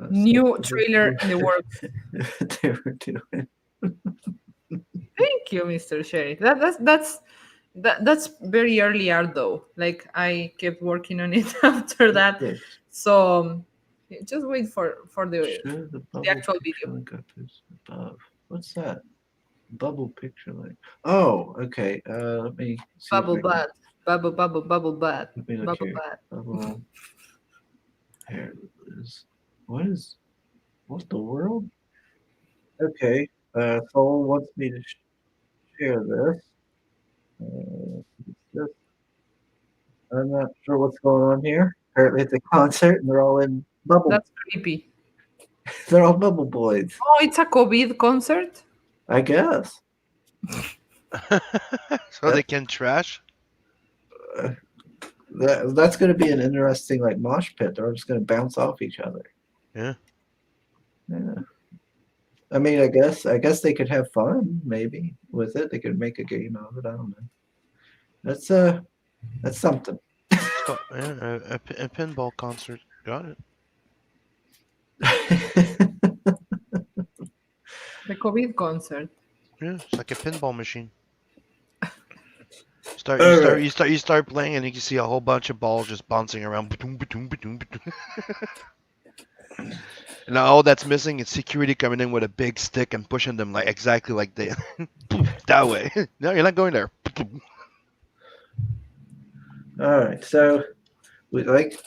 New trailer in the works. They were doing. Thank you, Mr. Sherry. That's very early art though. Like I kept working on it after that. Yes. So just wait for the Show the bubble actual picture video. link up is above. What's that? Bubble picture link. Oh, okay. Let me see. Bubble butt. Bubble Let me look bubble here. butt. Bubble. Here it is. What the world? Okay. Soul wants me to share this. It's just, I'm not sure what's going on here. Apparently it's a concert and they're all in bubble. That's creepy. They're all bubble boys. Oh, it's a COVID concert? I guess. So they can trash. That's going to be an interesting like mosh pit. They're just going to bounce off each other. Yeah. Yeah. I mean, I guess they could have fun maybe with it. They could make a game of it. I don't know. That's something. Oh, yeah, a pinball concert. Got it. The COVID concert. Yeah, it's like a pinball machine. You start playing and you can see a whole bunch of balls just bouncing around. Ba-doom, ba-doom, ba-doom, ba-doom. And now all that's missing is security coming in with a big stick and pushing them like exactly like they that way. No, you're not going there. All right, so we like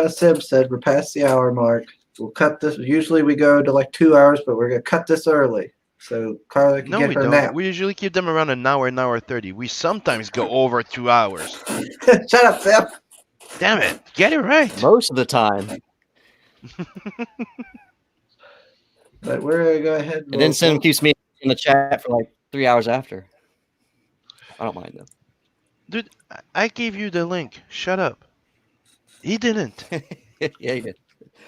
Seb said, we're past the hour mark. We'll cut this. Usually we go to like 2 hours, but we're gonna cut this early so Carla can No, get we her don't. nap. We usually keep them around an hour 30. We sometimes go over 2 hours. Shut up, Seb. Damn it, get it right. Most of the time. But we're gonna go ahead. And then Sim keeps me in the chat for like 3 hours after. I don't mind though. Dude, I gave you the link. Shut up. He didn't. Yeah, you did.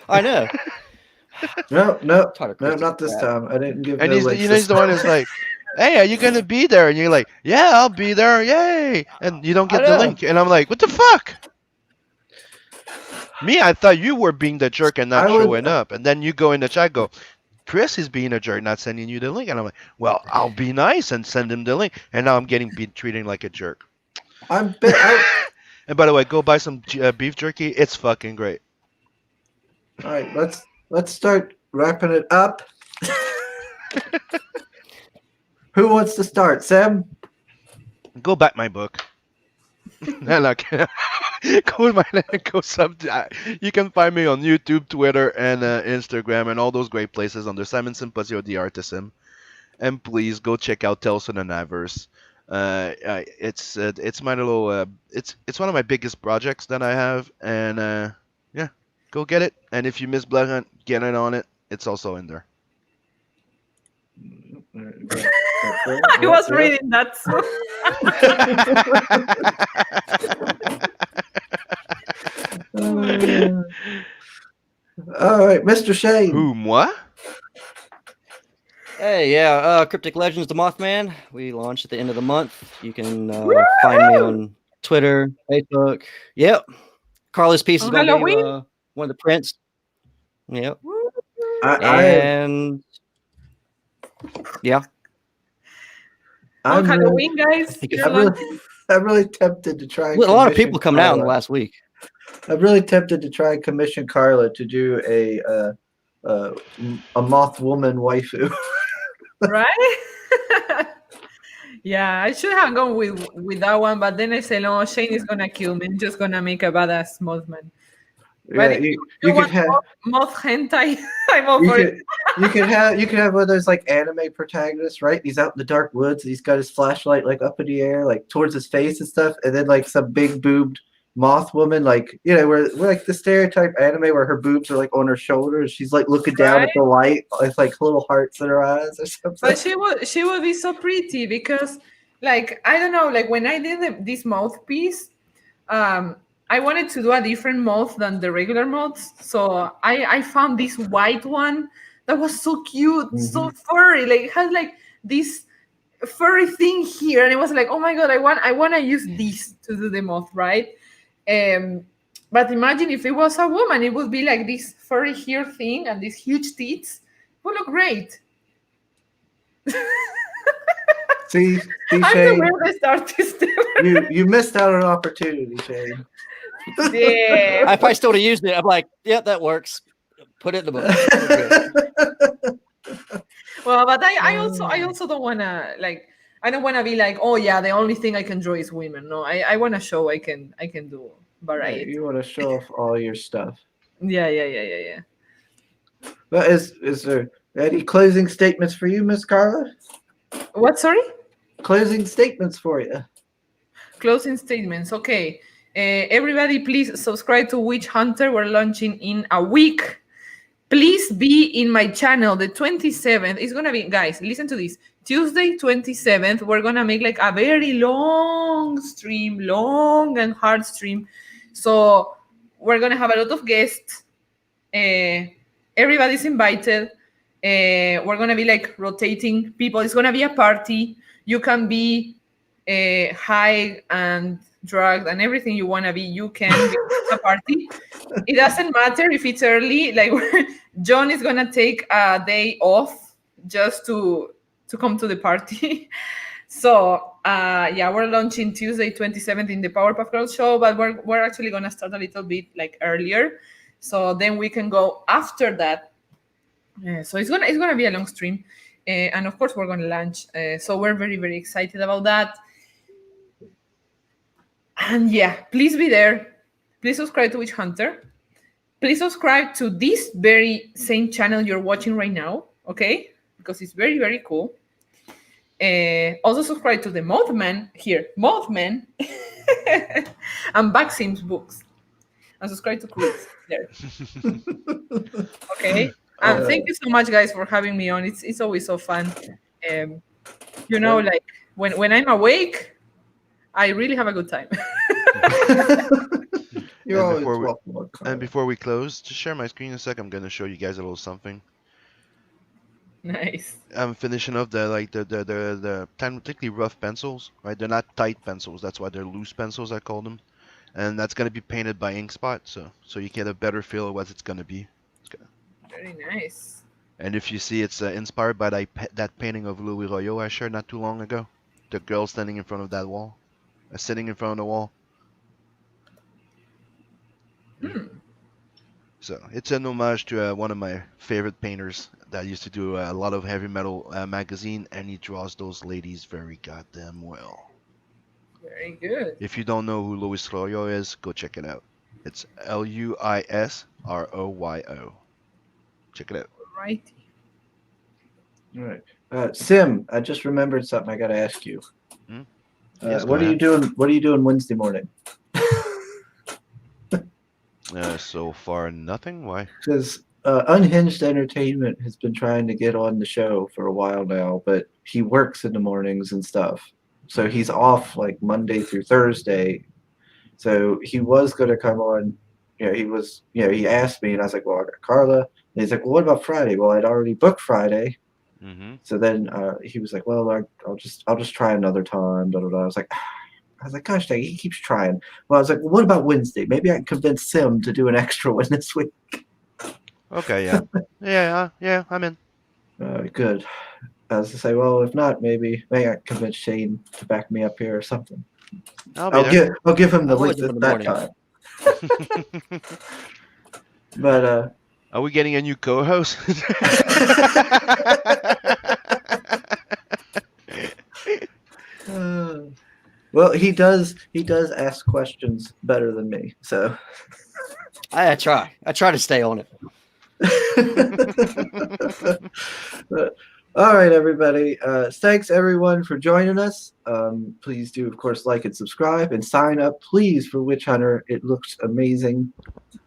I know. No, Tyler not Christmas this crap. time. I didn't give. And no he's links he's this the one time. who's like, hey, are you gonna be there? And you're like, yeah, I'll be there, yay! And you don't get I the know. link. And I'm like, what the fuck? Me, I thought you were being the jerk and not I would- showing up. And then you go in the chat, go, Chris is being a jerk, not sending you the link. And I'm like, well, I'll be nice and send him the link. And now I'm getting treated like a jerk. I'm. And by the way, go buy some beef jerky. It's fucking great. All right, let's start wrapping it up. Who wants to start, Sam? Go back my book. No, look. Go sub. You can find me on YouTube, Twitter, and Instagram, and all those great places under Simon Simposio the Artisan. And please go check out Telson and Avers. It's my little it's one of my biggest projects that I have, and yeah, go get it. And if you miss Blood Hunt, get in on it. It's also in there. I was reading that. So. All right, Mr. Shane. Who, moi? Hey, yeah, Cryptic Legends, the Mothman. We launched at the end of the month. You can find me on Twitter, Facebook. Yep. Carla's piece is On going to be Halloween? one of the prints. Yep. I'm On really, Halloween, guys. You're I'm really tempted to try. Well, a lot of people commission coming out in the Carla. last week. I'm really tempted to try and commission Carla to do a moth woman waifu. right? Yeah, I should have gone with that one, but then I said, no, Shane is gonna kill me. I'm just gonna make a badass Mothman. But Yeah, if you you could want have moth hentai, I'm over it. you could have one of those like anime protagonists, right? He's out in the dark woods. He's got his flashlight like up in the air, like towards his face and stuff, and then like some big boobed moth woman, like we're like the stereotype anime where her boobs are like on her shoulders. She's like looking down at the light with like little hearts in her eyes or something. But she would be so pretty because, like, I don't know, like when I did this mouthpiece, I wanted to do a different mouth than the regular mouths. So I found this white one that was so cute, so furry. Like it has like this furry thing here, and it was like, oh my god, I want to use this to do the moth, right? Um, but imagine if it was a woman, it would be like this furry hair thing and these huge teeth. It would look great. See, I'm the Shane, weirdest artist ever. you missed out on an opportunity, Shane. Yeah. If I still would have used it, I'm like, yeah, that works. Put it in the book. Well, but I also don't wanna like I don't wanna be like, oh yeah, the only thing I can draw is women. No, I wanna show I can do Right, variety. you want to show off all your stuff. Yeah. But is there any closing statements for you, Miss Carla? What? Sorry. Closing statements for you. Closing statements. Okay. Everybody, please subscribe to Witch Hunter. We're launching in a week. Please be in my channel the 27th. It's going to be, guys, listen to this. Tuesday, 27th, we're going to make like a very long stream, long and hard stream. So we're going to have a lot of guests. Everybody's invited. We're going to be like rotating people. It's going to be a party. You can be high and drugged and everything you want to be. You can be at a party. It doesn't matter if it's early. Like John is going to take a day off just to come to the party. So yeah, we're launching Tuesday 27th in the Powerpuff Girls show, but we're actually going to start a little bit like earlier. So then we can go after that. So it's gonna be a long stream, and of course we're gonna launch. So we're very very excited about that. And yeah, please be there. Please subscribe to Witch Hunter. Please subscribe to this very same channel you're watching right now, okay? Because it's very very cool. Also subscribe to the Mothman here, Mothman, and Baxim's books, and subscribe to Chris there. Okay. And thank you so much, guys, for having me on. It's always so fun. Like when I'm awake, I really have a good time. You're always before we- welcome on Carla. And before we close, just share my screen a sec. I'm gonna show you guys a little something. Nice. I'm finishing off the technically rough pencils, right? They're not tight pencils. That's why they're loose pencils, I call them. And that's gonna be painted by ink spot, so you get a better feel of what it's gonna be. Very nice. And if you see, it's inspired by that painting of Louis Royaux I shared not too long ago. The girl standing in front of that wall, sitting in front of the wall. So it's an homage to one of my favorite painters that used to do a lot of heavy metal magazine, and he draws those ladies very goddamn well. Very good. If you don't know who Louis Royaux is, go check it out. It's Luisroyo. Check it out. Right. All right. Sim, I just remembered something I got to ask you. Yes, What go are you ahead. doing? What are you doing Wednesday morning? So far, nothing. Why? Because Unhinged Entertainment has been trying to get on the show for a while now, but he works in the mornings and stuff. So he's off like Monday through Thursday. So he was going to come on. He asked me, and I was like, well, I got Carla. And he's like, well, what about Friday? Well, I'd already booked Friday. Mm-hmm. So then he was like, well, I'll just try another time. Da, da, da. I was like, gosh dang, he keeps trying. Well, I was like, well, what about Wednesday? Maybe I can convince Sim to do an extra one this week. Okay, yeah, I'm in. Good. I was to say, well, if not, maybe I can convince Shane to back me up here or something. I'll be there. I'll give him the I'm always link in at the that mornings. time. But Are we getting a new co-host? well, he does ask questions better than me, so. I try to stay on it. All right, everybody. Thanks everyone for joining us. Please do, of course, like and subscribe and sign up, please, for Witch Hunter. It looks amazing.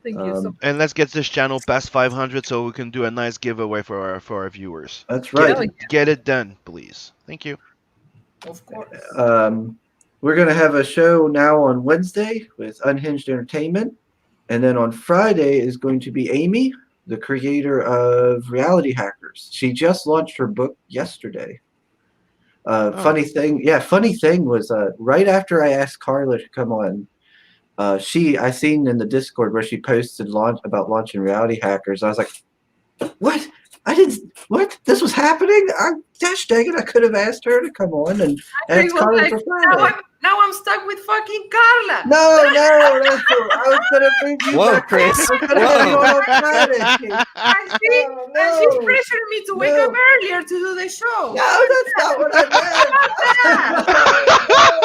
Thank you so much. And let's get this channel past 500 so we can do a nice giveaway for our viewers. That's right. Hell Get it done, please. Thank you. Of course. We're gonna have a show now on Wednesday with Unhinged Entertainment, and then on Friday is going to be Amy, the creator of Reality Hackers. She just launched her book yesterday. Funny thing was right after I asked Carla to come on, I seen in the Discord where she posted about launching Reality Hackers. I was like, what? I didn't. What? This was happening? Gosh dang it! I could have asked her to come on and I ask was Carla like, for Friday. now I'm stuck with fucking Carla. No, I was gonna bring you. Whoa, back. Chris. I was gonna have you on Friday. And she's pressuring me to wake up earlier to do the show. No, that's not what I meant.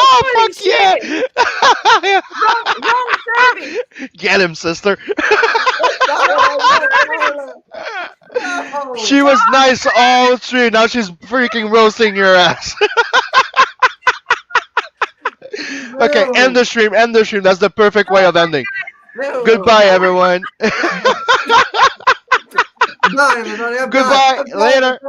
Oh, fuck yeah! Wrong service. Get him, sister. That's not what I meant, Carla. No. She was nice all through. Now she's freaking roasting your ass. Okay, end the stream. End the stream. That's the perfect way of ending. No. Goodbye, everyone. Goodbye, everybody. Goodbye. Later.